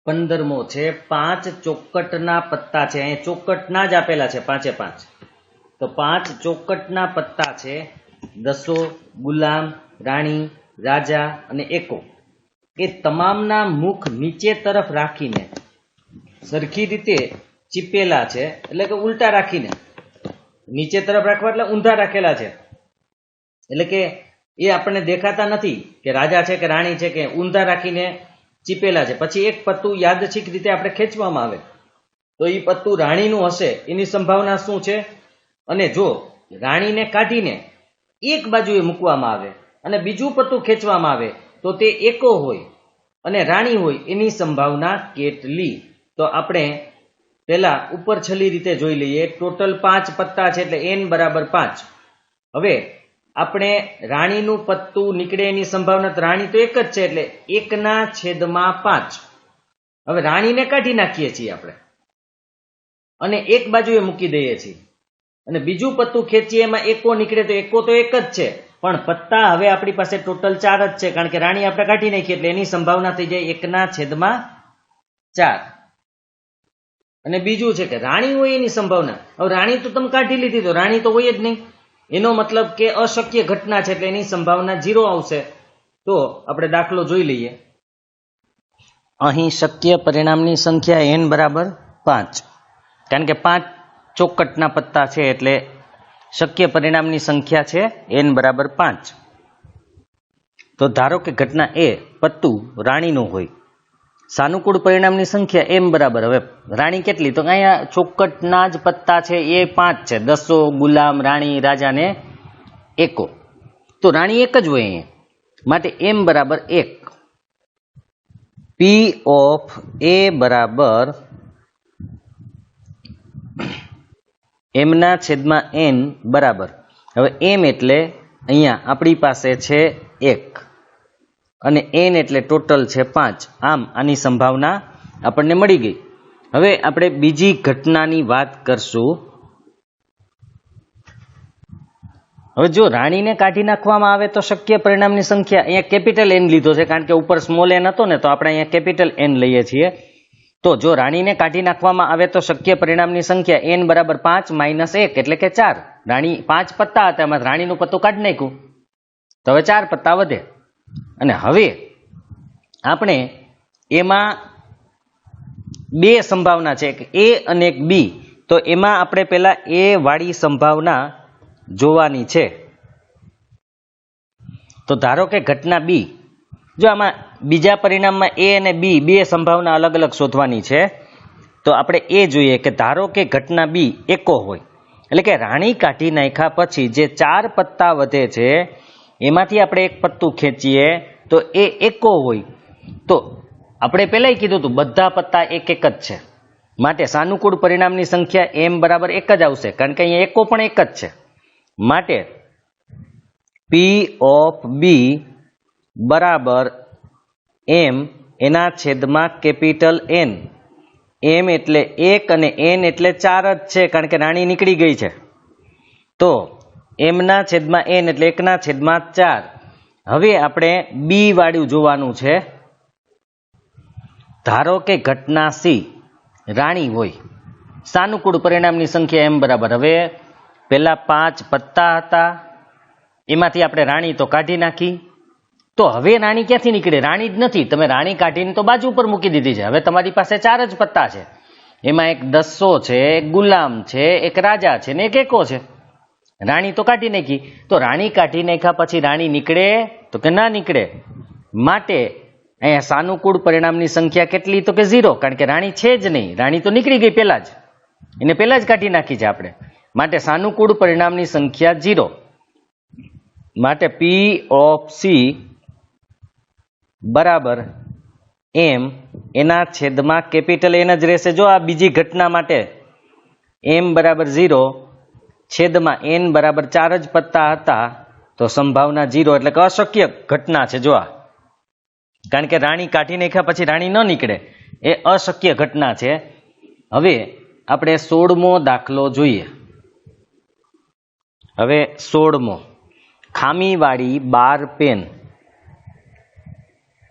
15મો છે 5 ચોકટના પત્તા છે. અહીંયા ચોકટના જ આપેલા છે 5 એ 5. તો 5 ચોકટના પત્તા છે. દસો, ગુલામ, રાણી, રાજા અને એકો. એ તમામના મુખ નીચે તરફ રાખીને સરખી રીતે ચીપેલા છે. એટલે કે ઉલટા રાખીને, નીચે તરફ રાખવા એટલે ઊંધા રાખેલા છે. એટલે કે એ આપણને દેખાતા નથી કે રાજા છે કે રાણી છે, કે ઊંધા રાખીને ચીપેલા છે. પછી એક પત્તું યાદચ્છિક રીતે આપણે ખેંચવામાં આવે તો એ પત્તું રાણીનું હશે એની સંભાવના શું છે? અને જો રાણીને કાઢીને એક બાજુએ મૂકવામાં આવે અને બીજું પત્તું ખેંચવામાં આવે તો તે એકો હોય અને રાણી હોય એની સંભાવના કેટલી? તો આપણે પહેલા ઉપર છેલ્લી રીતે જોઈ લઈએ. ટોટલ 5 પત્તા છે એટલે n બરાબર 5. હવે આપણે રાણીનું પત્તું નીકળે એની સંભાવના, રાણી તો એક જ છે એટલે 1/5. હવે રાણીને કાઢી નાખીએ છીએ આપણે અને એક બાજુએ મૂકી દઈએ છીએ અને બીજું પત્તું ખેંચીએ એમાં એકો નીકળે તો એકો તો એક જ છે, પણ પત્તા હવે આપણી પાસે ટોટલ 4 જ છે કારણ કે રાણી આપણે કાઢી નાખીએ એટલે એની સંભાવના થઈ જાય 1/4. અને બીજું છે કે રાણી હોય એની સંભાવના. હવે રાણી તો તમે કાઢી લીધી તો રાણી તો હોય જ નહીં. એનો મતલબ કે અશક્ય ઘટના છે એટલે એની સંભાવના 0 આવશે. તો આપણે દાખલો જોઈ લઈએ. અહીં શક્ય પરિણામની સંખ્યા n બરાબર 5. કારણ કે 5 ચોકટના પત્તા છે એટલે શક્ય પરિણામની સંખ્યા છે n બરાબર 5. તો ધારો કે ઘટના એ પત્તું રાણીનું હોય, સાનુકૂળ પરિણામની સંખ્યા m બરાબર. હવે રાણી કેટલી? તો અહીંયા ચોકટના જ પત્તા છે એ 5 છે. દસો, ગુલામ, રાણી, રાજા ને એકો. તો રાણી એક જ હોય અહીંયા માટે m બરાબર 1. પી ઓફ એ બરાબર એમના છેદમાં એન બરાબર, હવે એમ એટલે અહીંયા આપણી પાસે છે 1 અને એન એટલે ટોટલ છે 5, આમ આની સંભાવના આપણને મળી ગઈ. હવે આપણે બીજી ઘટનાની વાત કરશું. હવે જો રાણીને કાઢી નાખવામાં આવે તો શક્ય પરિણામની સંખ્યા, અહીંયા કેપિટલ એન લીધો છે કારણ કે ઉપર સ્મોલ એન હતો ને, તો આપણે અહીંયા કેપિટલ એન લઈએ છીએ. તો જો રાણીને કાઢી નાખવામાં આવે તો શક્ય પરિણામની સંખ્યા એન બરાબર 5 - 1 એટલે કે 4. રાણી 5 પત્તા હતા, એમાં રાણીનું પત્તું કાઢી નાખ્યું તો હવે 4 પત્તા વધે. અને હવે આપણે એમાં બે સંભાવના છે, એક એ અને એક બી. તો એમાં આપણે પહેલા એ વાળી સંભાવના જોવાની છે. તો ધારો કે ઘટના બી, જો આમાં બીજા પરિણામમાં એ અને બી બે સંભાવના અલગ અલગ શોધવાની છે. તો આપણે એ જોઈએ કે ધારો કે ઘટના બી એકો હોય, એટલે કે રાણી કાઢી નાખ્યા પછી જે 4 પત્તા વધે છે એમાંથી આપણે એક પત્તું ખેંચીએ તો એ એકો હોય. તો આપણે પહેલાં કીધું હતું બધા પત્તા એક એક જ છે, માટે સાનુકૂળ પરિણામની સંખ્યા એમ બરાબર 1 જ આવશે, કારણ કે અહીંયા એકો પણ 1 જ છે. માટે પી ઓફ બી બરાબર એમ એના છેદમાં કેપિટલ એન. એમ એટલે 1 અને એન એટલે 4 જ છે, કારણ કે રાણી નીકળી ગઈ છે. તો એમના છેદમાં એન એટલે 1 ના છેદમાં 4. હવે આપણે બી વાળું જોવાનું છે. ધારો કે ઘટના સી રાણી હોય, સાનુકૂળ પરિણામની સંખ્યા એમ બરાબર, હવે પેલા 5 પત્તા હતા એમાંથી આપણે રાણી તો કાઢી નાખી. તો હવે રાણી ક્યાંથી નીકળે? રાણી જ નથી, તમે રાણી કાઢીને તો બાજુ ઉપર મૂકી દીધી છે. હવે તમારી પાસે 4 જ પત્તા છે, એમાં એક દસ્સો છે, એક ગુલામ છે, એક રાજા છે ને એક એકો છે. રાણી તો કાઢી નાખી. તો રાણી કાઢી નાખ્યા પછી રાણી નીકળે તો કે ના નીકળે. માટે અહીંયા સાનુકૂળ પરિણામની સંખ્યા કેટલી? તો કે 0, કારણ કે રાણી છે જ નહીં, રાણી તો નીકળી ગઈ પહેલા જ, એને પહેલા જ કાઢી નાખી છે આપણે. માટે સાનુકૂળ પરિણામની સંખ્યા 0. માટે પી ઓફ સી બરાબર એમ એના છેદમાં કેપિટલ એન જ રહેશે. જો આ બીજી ઘટના માટે એમ બરાબર 0 છેદમાં એન બરાબર 4 જ પત્તા હતા, તો સંભાવના 0 એટલે કે અશક્ય ઘટના છે. જો આ, કારણ કે રાણી કાઢી નાખ્યા પછી રાણી ન નીકળે, એ અશક્ય ઘટના છે. હવે આપણે 16મો દાખલો જોઈએ. હવે 16મો, ખામીવાળી 12 પેન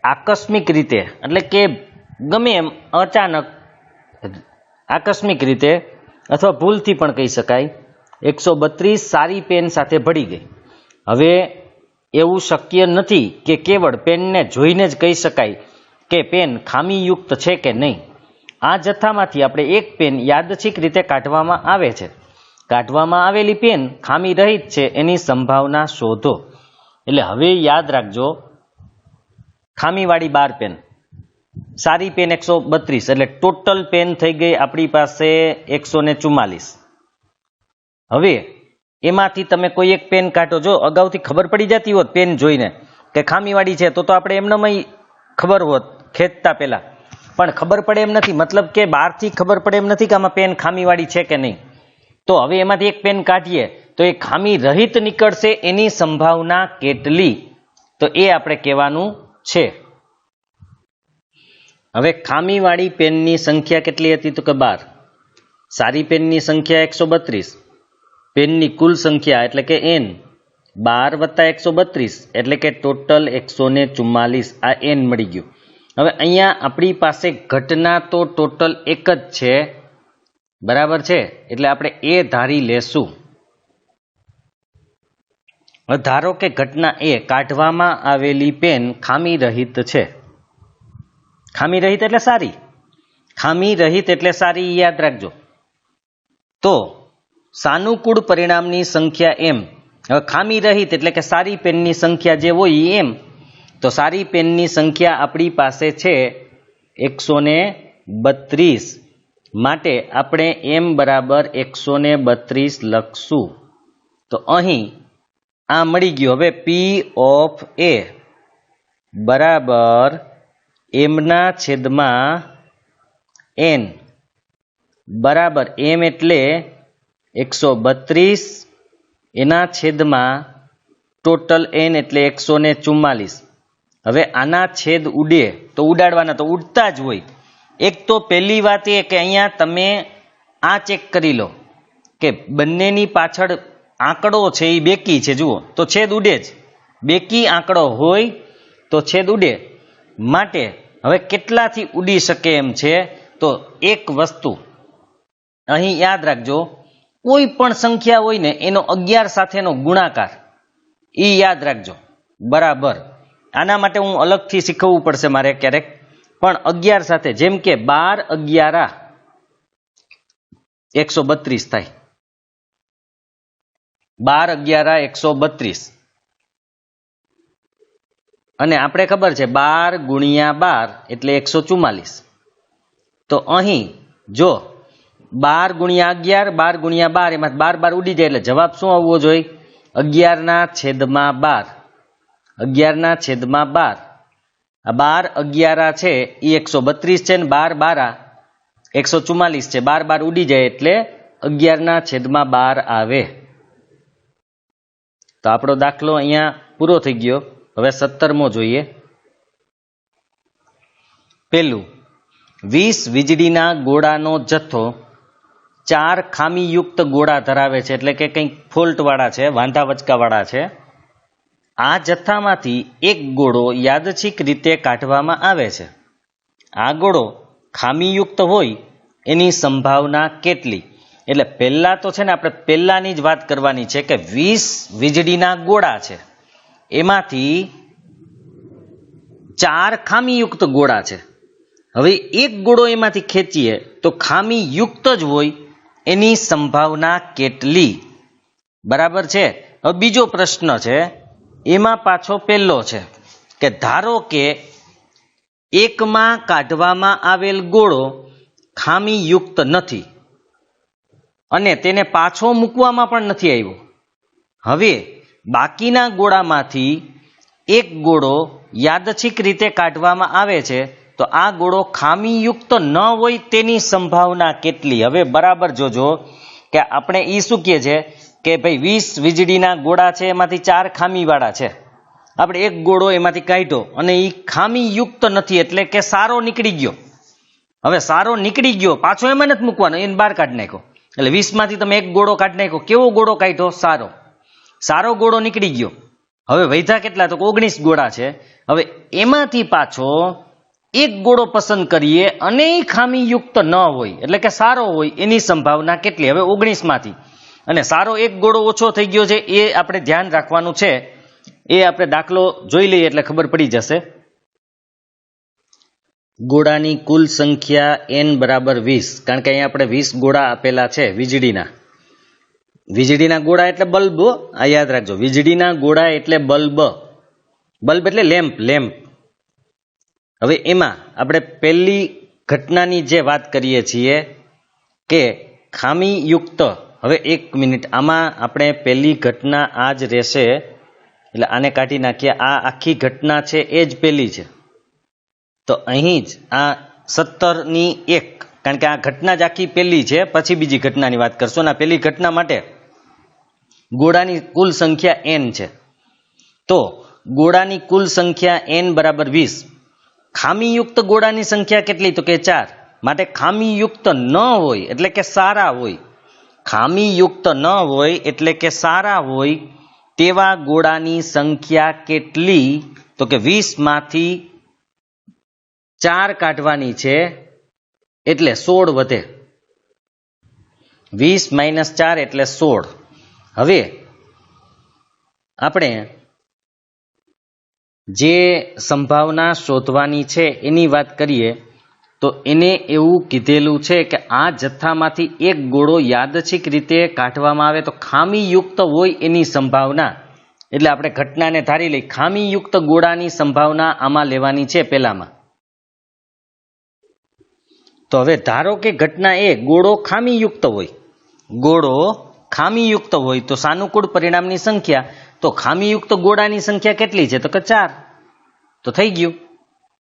આકસ્મિક રીતે, એટલે કે ગમે એમ અચાનક આકસ્મિક રીતે અથવા ભૂલથી પણ કહી શકાય, 132 સારી પેન સાથે ભળી ગઈ. હવે એવું શક્ય નથી કે કેવળ પેનને જોઈને જ કહી શકાય કે પેન ખામીયુક્ત છે કે નહીં. આ જથ્થામાંથી આપણે એક પેન યાદચ્છિક રીતે કાઢવામાં આવે છે. કાઢવામાં આવેલી પેન ખામી રહિત છે એની સંભાવના શોધો. એટલે હવે યાદ રાખજો, ખામીવાળી 12 પેન, સારી પેન 132, એટલે ટોટલ પેન થઈ ગઈ આપણી પાસે 144. હવે એમાંથી તમે કોઈ એક પેન કાઢો. જો અગાઉથી ખબર પડી જતી હોત પેન જોઈને કે ખામીવાળી છે તો આપણે એમનામાં ખબર હોત ખેંચતા પહેલા, પણ ખબર પડે એમ નથી, મતલબ કે બહારથી ખબર પડે એમ નથી કે આમાં પેન ખામીવાળી છે કે નહીં. તો હવે એમાંથી એક પેન કાઢીએ તો એ ખામી રહિત નીકળશે, એની સંભાવના કેટલી? તો એ આપણે કહેવાનું છે. હવે ખામીવાળી પેનની સંખ્યા કેટલી હતી? તો કે 12. સારી પેનની સંખ્યા 132. પેનની કુલ સંખ્યા એટલે કે એન 12 + 132 એટલે કે ટોટલ 144. આ એન મળી ગયું. હવે અહીંયા આપણી પાસે ઘટના તો ટોટલ એક જ છે, બરાબર છે, એટલે આપણે એ ધારી લેશું. ધારો કે ઘટના એ કાઢવામાં આવેલી પેન ખામી રહિત છે. ખામી રહિત એટલે સારી, ખામી રહિત એટલે સારી, યાદ રાખજો. તો સાનુકૂળ પરિણામની સંખ્યા એમ. હવે ખામી રહિત એટલે કે સારી પેનની સંખ્યા જે હોય એમ. તો સારી પેનની સંખ્યા આપણી પાસે છે 132. માટે આપણે એમ બરાબર 132 લખશું. તો અહીં આ મળી ગયું. હવે પી ઓફ એ બરાબર એમના છેદમાં એન બરાબર એમ એટલે 132 એના છેદમાં ટોટલ એન એટલે 144. હવે આના છેદ ઉડે તો ઉડાડવાના તો ઉડતા જ હોય. એક તો પહેલી વાત એ કે અહીંયા તમે આ ચેક કરી લો કે બંનેની પાછળ આંકડો છે એ બેકી છે. જુઓ તો છેદ ઉડે જ, બેકી આંકડો હોય તો છેદ ઉડે. માટે હવે કેટલાથી ઉડી શકે એમ છે? તો એક વસ્તુ અહીં યાદ રાખજો, કોઈ પણ સંખ્યા હોય ને એનો 11 સાથેનો ગુણાકાર એ યાદ રાખજો બરાબર. આના માટે હું અલગથી શીખવવું પડશે મારે ક્યારેક, પણ 11 સાથે, જેમ કે 12 11 132 થાય. 12 11 132 અને આપણે ખબર છે 12 ગુણ્યા 12 એટલે 144. તો અહીં જો 12 ગુણ્યા 11 12 ગુણ્યા 12 એમાં 12 12 ઉડી જાય એટલે જવાબ શું આવવો જોઈએ? 11 ના છેદમાં 12. 11 ના છેદમાં 12. આ 12 11 છે એ 132 છે ને 12 12 144 છે. 12 12 ઉડી જાય એટલે 11 ના છેદમાં 12 આવે. તો આપણો દાખલો અહીંયા પૂરો થઈ ગયો. હવે 17મો જોઈએ. પેલું, 20 વીજળીના ગોળાનો જથ્થો 4 ખામીયુક્ત ગોળા ધરાવે છે, એટલે કે કંઈક ફોલ્ટ વાળા છે, વાંધા વચકા વાળા છે. આ જથ્થામાંથી એક ગોળો યાદચ્છિક રીતે કાઢવામાં આવે છે. આ ગોળો ખામીયુક્ત હોય એની સંભાવના કેટલી? એટલે પહેલા તો છે ને આપણે પહેલાની જ વાત કરવાની છે કે 20 વીજળીના ગોળા છે, એમાંથી 4 ખામીયુક્ત ગોળા છે. હવે એક ગોળો એમાંથી ખેંચીએ તો ખામીયુક્ત જ હોય એની સંભાવના કેટલી? બરાબર છે. હવે બીજો પ્રશ્ન છે, એમાં પાછો પહેલો છે કે ધારો કે એકમાં કાઢવામાં આવેલ ગોળો ખામીયુક્ત નથી અને તેને પાછો મૂકવામાં પણ નથી આવ્યો. હવે બાકીના ગોળામાંથી એક ગોળો યાદચ્છિક રીતે કાઢવામાં આવે છે, તો આ ગોળો ખામીયુક્ત ન હોય તેની સંભાવના કેટલી? હવે બરાબર જોજો કે આપણે એ શું કહે છે કે ભાઈ 20 વીજળીના ગોળા છે, એમાંથી 4 ખામીવાળા છે. આપણે એક ગોળો એમાંથી કાઢ્યો અને એ ખામીયુક્ત નથી, એટલે કે સારો નીકળી ગયો. હવે સારો નીકળી ગયો, પાછો એમાં નથી મૂકવાનો, એને બહાર કાઢી નાખ્યો. એટલે 20 માંથી તમે એક ગોળો કાઢી નાખ્યો. કેવો ગોળો કાઢ્યો? સારો. સારો ગોળો નીકળી ગયો. હવે વૈધા કેટલા? તો 19 ગોળા છે. હવે એમાંથી પાછો એક ગોળો પસંદ કરીએ અને એ ખામીયુક્ત ન હોય, એટલે કે સારો હોય, એની સંભાવના કેટલી? હવે 19 માંથી અને સારો એક ગોળો ઓછો થઈ ગયો છે, એ આપણે ધ્યાન રાખવાનું છે. એ આપણે દાખલો જોઈ લઈએ એટલે ખબર પડી જશે. ગોળાની કુલ સંખ્યા n બરાબર 20, કારણ કે અહીંયા આપણે 20 ગોળા આપેલા છે વીજળીના. વીજળીના ગોળા એટલે બલ્બ, આ યાદ રાખજો. વીજળીના ગોળા એટલે બલ્બ. બલ્બ એટલે લેમ્પ. લેમ્પ. હવે એમાં આપણે પહેલી ઘટનાની જે વાત કરીએ છીએ કે ખામીયુક્ત. હવે એક મિનિટ, આમાં આપણે પહેલી ઘટના આ જ રહેશે, એટલે આને કાઢી નાખીએ. આ આખી ઘટના છે એ જ પહેલી છે, તો અહીં જ આ 17ની 1, કારણ કે આ ઘટના જ આખી પહેલી છે, પછી બીજી ઘટનાની વાત કરશો. ને પહેલી ઘટના માટે ગોળાની કુલ સંખ્યા n છે, તો ગોળાની કુલ સંખ્યા n બરાબર 20. ખામીયુક્ત ગોળાની સંખ્યા કેટલી? તો કે 4. માટે ખામીયુક્ત ન હોય એટલે કે સારા હોય. ખામીયુક્ત ન હોય એટલે કે સારા હોય તેવા ગોળાની સંખ્યા કેટલી? તો કે 20 માંથી 4 કાઢવાની છે એટલે 16 વધે. 20 - 4 એટલે 16. હવે આપણે જે સંભાવના શોધવાની છે એની વાત કરીએ તો એને એવું કીધેલું છે કે આ જથ્થામાંથી એક ગોળો યાદચ્છિક રીતે કાઢવામાં આવે તો ખામીયુક્ત હોય એની સંભાવના. એટલે આપણે ઘટનાને ધારી લઈ, ખામીયુક્ત ગોળાની સંભાવના આમાં લેવાની છે પહેલામાં. તો હવે ધારો કે ઘટના એ ગોળો ખામીયુક્ત હોય. ગોળો ખામીયુક્ત હોય તો સાનુકૂળ પરિણામની સંખ્યા, તો ખામીયુક્ત ગોળાની સંખ્યા કેટલી છે? તો કે 4. તો થઈ ગયું.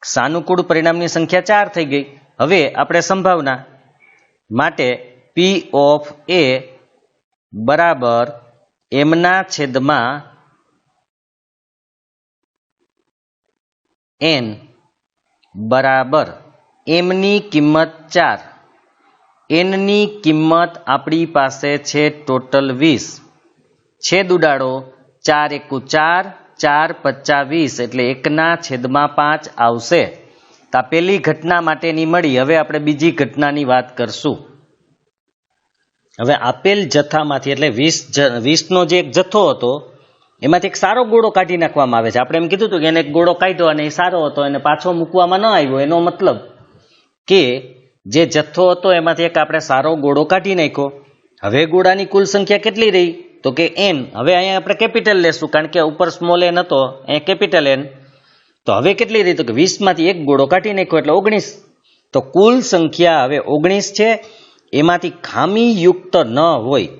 સાનુકૂળ પરિણામની સંખ્યા 4 થઈ ગઈ. હવે આપણે સંભાવના માટે P ઓફ A બરાબર એમના છેદમાં n બરાબર એમની કિંમત 4. એનની કિંમત આપણી પાસે છે ટોટલ 20. છેદ ઉડાડો 4 એકુ 4, 4 પચ્ચા 20 એટલે 1/5 આવશે. તો આ પેલી ઘટના માટેની મળી. હવે આપણે બીજી ઘટનાની વાત કરશું. હવે આપેલ જથ્થામાંથી એટલે 20નો જે એક જથ્થો હતો એમાંથી એક સારો ગોળો કાઢી નાખવામાં આવે છે. આપણે એમ કીધું હતું કે એને એક ગોળો કાઢ્યો અને એ સારો હતો એને પાછો મૂકવામાં ન આવ્યો. એનો મતલબ કે જે જથ્થો હતો એમાંથી એક આપણે સારો ગોળો કાઢી નાખ્યો. હવે ગોળાની કુલ સંખ્યા કેટલી રહી તો કે n. હવે અહીંયા આપણે કેપિટલ લેશું કારણ કે ઉપર સ્મોલ n હતો, અહીંયા કેપિટલ n. તો હવે કેટલી રહી તો કે 20માંથી એક ગોળો કાઢી નાખ્યો એટલે 19. તો કુલ સંખ્યા હવે 19 છે. એમાંથી ખામીયુક્ત ન હોય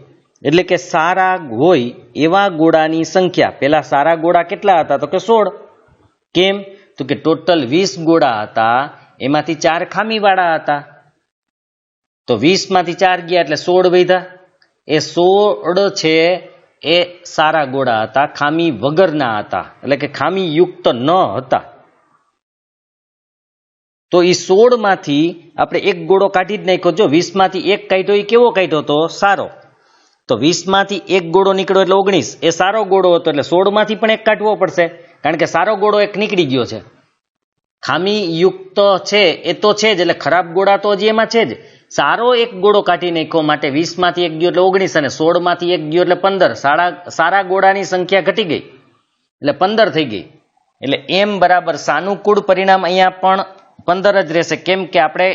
એટલે કે સારા હોય એવા ગોળાની સંખ્યા. પેલા સારા ગોળા કેટલા હતા તો કે 16. કેમ તો કે ટોટલ 20 ગોળા હતા એમાંથી 4 ખામીવાળા હતા. તો 20માંથી 4 ગયા એટલે 16 વધ્યા. એ 16 છે એ સારા ગોળા હતા, ખામી વગરના હતા એટલે કે ખામીયુક્ત ન હતા. તો એ 16માંથી આપણે એક ગોળો કાઢી જ નાખ્યો. જો 20માંથી એક કાઢ્યો એ કેવો કાઢ્યો તો સારો. તો 20માંથી એક ગોળો નીકળ્યો એટલે 19. એ સારો ગોળો હતો એટલે 16માંથી પણ એક કાઢવો પડશે કારણ કે સારો ગોળો એક નીકળી ગયો છે. ખામીયુક્ત છે એ તો છે જ એટલે ખરાબ ગોળા તો હજી એમાં છે જ. સારો એક ગોળો કાઢી નાખ્યો માટે 20માંથી એક ગયો એટલે 19 અને 16માંથી એક ગયો એટલે 15. સારા ગોળાની સંખ્યા ઘટી ગઈ એટલે 15 થઈ ગઈ. એટલે m બરાબર સાનુકૂળ પરિણામ અહીંયા પણ 15 જ રહેશે. કેમ કે આપણે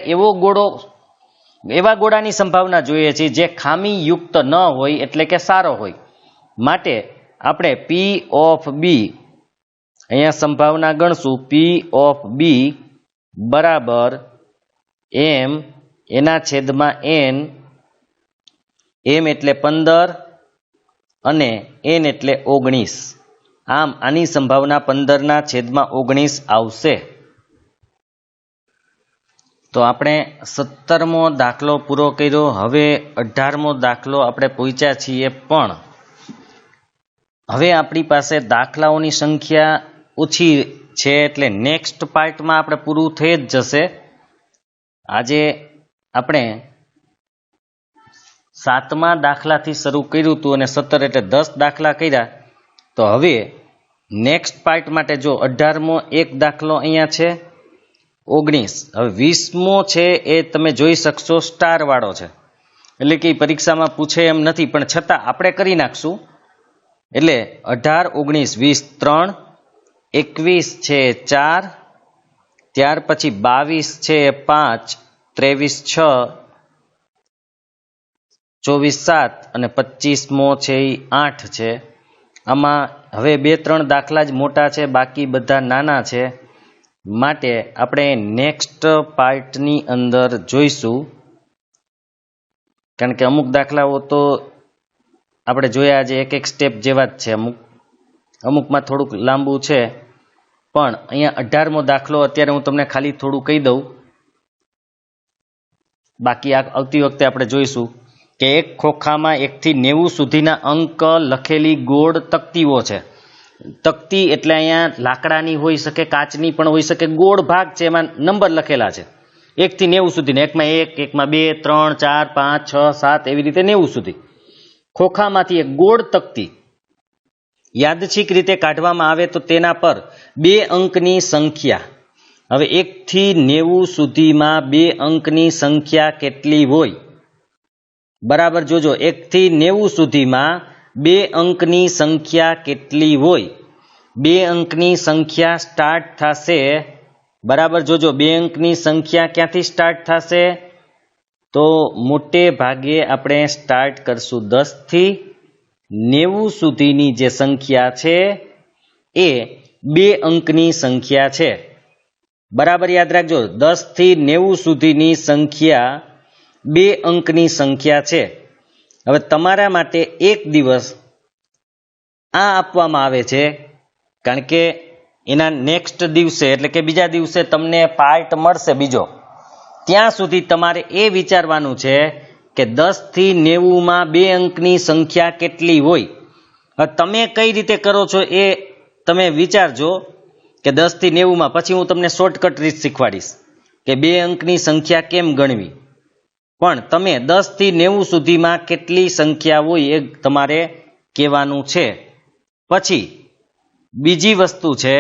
એવા ગોળાની સંભાવના જોઈએ છીએ જે ખામીયુક્ત ન હોય એટલે કે સારો હોય. માટે આપણે P ઓફ B અહીંયા સંભાવના ગણશું. P ઓફ B બરાબર m એના છેદમાં n. m એટલે 15 અને n એટલે 19. આમ આની સંભાવના 15/19 આવશે. તો આપણે 17મો દાખલો પૂરો કર્યો. હવે 18મો દાખલો આપણે પહોંચ્યા છીએ પણ હવે આપણી પાસે દાખલાઓની સંખ્યા ઓછી છે એટલે નેક્સ્ટ પાર્ટમાં આપણે પૂરું થઈ જ જશે. આજે આપણે 7મા દાખલાથી શરૂ કર્યું હતું અને 17 એટલે 10 દાખલા કર્યા. તો હવે નેક્સ્ટ પાર્ટ માટે જો 18મો એક દાખલો અહીંયા છે, 19. હવે 20મો છે એ તમે જોઈ શકશો સ્ટાર વાળો છે એટલે કે પરીક્ષામાં પૂછે એમ નથી પણ છતાં આપણે કરી નાખશું. એટલે 18, 19, 20 3, 21 છે 4, ત્યાર પછી 22 છે 5, 23 6, 24 7 અને 25મો છે એ 8 છે. આમાં હવે 2-3 દાખલા જ મોટા છે, બાકી બધા નાના છે. માટે આપણે નેક્સ્ટ પાર્ટની અંદર જોઈશું કારણ કે અમુક દાખલાઓ તો આપણે જોયા છે એક સ્ટેપ જેવા જ છે, અમુકમાં થોડુંક લાંબુ છે. પણ અહીંયા 18મો દાખલો અત્યારે હું તમને ખાલી થોડું કહી દઉં, બાકી આવતી વખતે આપણે જોઈશું કે એક ખોખામાં 1 થી 90 સુધીના અંક લખેલી ગોળ તકતીઓ છે. તકતી એટલે અહીંયા લાકડાની હોઈ શકે, કાચની પણ હોઈ શકે, ગોળ ભાગ છે એમાં નંબર લખેલા છે 1 થી 90 સુધીના. એકમાં 1, એકમાં 2, 3, 4, 5, 6, 7 એવી રીતે 90 સુધી. ખોખામાંથી એક ગોળ તકતી યાદચ્છિક રીતે કાઢવામાં આવે તો તેના પર 2 અંકની સંખ્યા. હવે 1 થી 90 સુધીમાં 2 અંકની સંખ્યા કેટલી હોય? બરાબર જોજો, 1 થી 90 સુધીમાં 2 અંકની સંખ્યા કેટલી હોય? 2 અંકની સંખ્યા સ્ટાર્ટ થશે. બરાબર જોજો, 2 અંકની સંખ્યા ક્યાંથી સ્ટાર્ટ થશે? તો મોટે ભાગે આપણે સ્ટાર્ટ કરશું 10 થી 90 સુધીની જે સંખ્યા છે એ 2 અંકની સંખ્યા છે. બરાબર યાદ રાખજો, 10 થી 90 સુધીની સંખ્યા 2 અંકની સંખ્યા છે. હવે તમારા માટે એક દિવસ આ આપવામાં આવે છે કારણ કે એના નેક્સ્ટ દિવસે એટલે કે બીજા દિવસે તમને પાર્ટ મળશે બીજો, ત્યાં સુધી તમારે એ વિચારવાનું છે કે 10 થી 90માં 2 અંકની સંખ્યા કેટલી હોય. હવે તમે કઈ રીતે કરો છો એ તમે વિચારજો કે 10 થી 90માં, પછી હું તમને શોર્ટકટ રીત શીખવાડીશ કે 2 અંકની સંખ્યા કેમ ગણવી. પણ તમે 10 થી 90 સુધીમાં કેટલી સંખ્યા હોય એ તમારે કહેવાનું છે. પછી બીજી વસ્તુ છે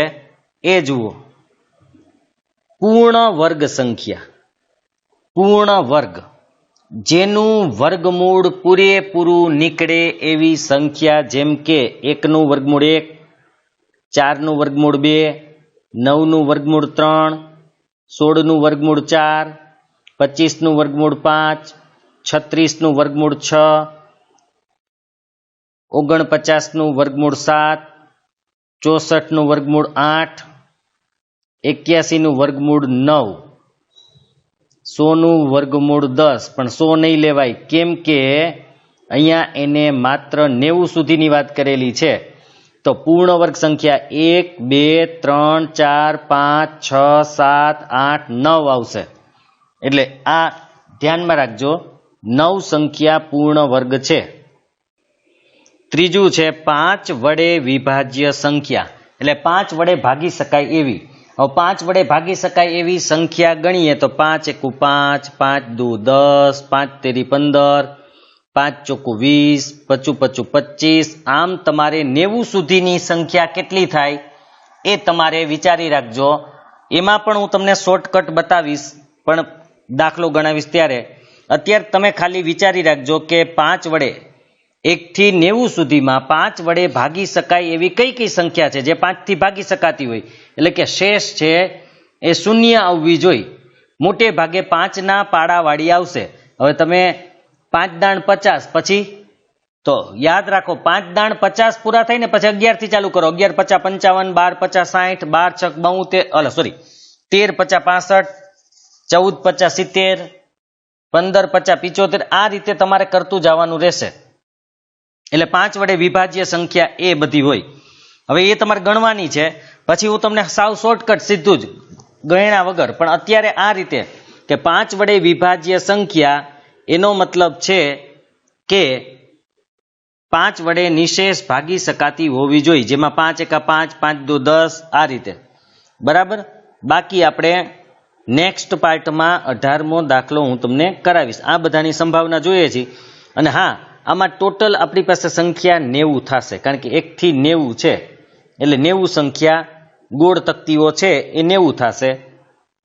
એ જુઓ, પૂર્ણ વર્ગ સંખ્યા. પૂર્ણ વર્ગ જેનું વર્ગમૂળ પૂરેપૂરું નીકળે એવી સંખ્યા, જેમ કે 1નું વર્ગમૂળ 1, 4નું વર્ગમૂળ 2, 9નું વર્ગમૂળ 3, 16નું વર્ગમૂળ 4, 25નું વર્ગમૂળ 5, 36નું વર્ગમૂળ 6, 49નું વર્ગમૂળ 7, 64નું વર્ગમૂળ 8, 81નું વર્ગમૂળ 9, 100નું વર્ગમૂળ 10. પણ 100 નહીં લેવાય, કેમ કે અહીંયા એને માત્ર 90 સુધીની વાત કરેલી છે. તો પૂર્ણ વર્ગ સંખ્યા 1, 2, 3, 4, 5, 6, 7, 8, 9 આવશે. એટલે આ ધ્યાનમાં રાખજો, 9 સંખ્યા પૂર્ણ વર્ગ છે. ત્રીજું છે 5 વડે વિભાજ્ય સંખ્યા, એટલે 5 વડે ભાગી શકાય એવી. હવે 5 વડે ભાગી શકાય એવી સંખ્યા ગણીએ તો 5 એકુ 5, 5 દુ 10, 5 તેરી 15, 5 ચોકુ 20, 5 પચું 25. આમ તમારે 90 સુધીની સંખ્યા કેટલી થાય એ તમારે વિચારી રાખજો. એમાં પણ હું તમને શોર્ટકટ બતાવીશ, પણ દાખલો ગણાવીશ ત્યારે. અત્યારે તમે ખાલી વિચારી રાખજો કે 5 વડે 1 થી 90 સુધીમાં 5 વડે ભાગી શકાય એવી કઈ કઈ સંખ્યા છે જે 5 થી ભાગી શકાતી હોય. એટલે કે શેષ છે એ શૂન્ય આવવી જોઈએ. મોટે ભાગે 5ના પાડાવાળી આવશે. હવે તમે 5 દાણ 50, પછી તો યાદ રાખો 5 દાણ 50 પૂરા થાય ને પછી 11 થી ચાલુ કરો. 11 50 55, 12 50 60, 12 6 72, સોરી 13 50 65, 14 50 70, 15 50 75. આ રીતે તમારે કરતું જવાનું રહેશે. એટલે 5 વડે વિભાજ્ય સંખ્યા એ બધી હોય. હવે એ તમારે ગણવાની છે. પછી હું તમને સાવ શોર્ટકટ સીધું જ ગણ્યા વગર, પણ અત્યારે આ રીતે કે 5 વડે વિભાજ્ય સંખ્યા એનો મતલબ છે કે 5 વડે નિશેષ ભાગી શકાતી હોવી જોઈએ, જેમાં 5 એકા 5, 5 દુ 10, આ રીતે. બરાબર. બાકી આપણે નેક્સ્ટ પાર્ટમાં 18મો દાખલો હું તમને કરાવીશ. આ બધાની સંભાવના જોઈએ છીએ. અને હા, આમાં ટોટલ આપણી પાસે સંખ્યા 90 થશે, કારણ કે 1 થી 90 છે એટલે 90 સંખ્યા ગોળ તકતીઓ છે એ 90 થશે.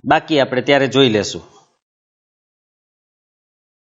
બાકી આપણે ત્યારે જોઈ લેશું.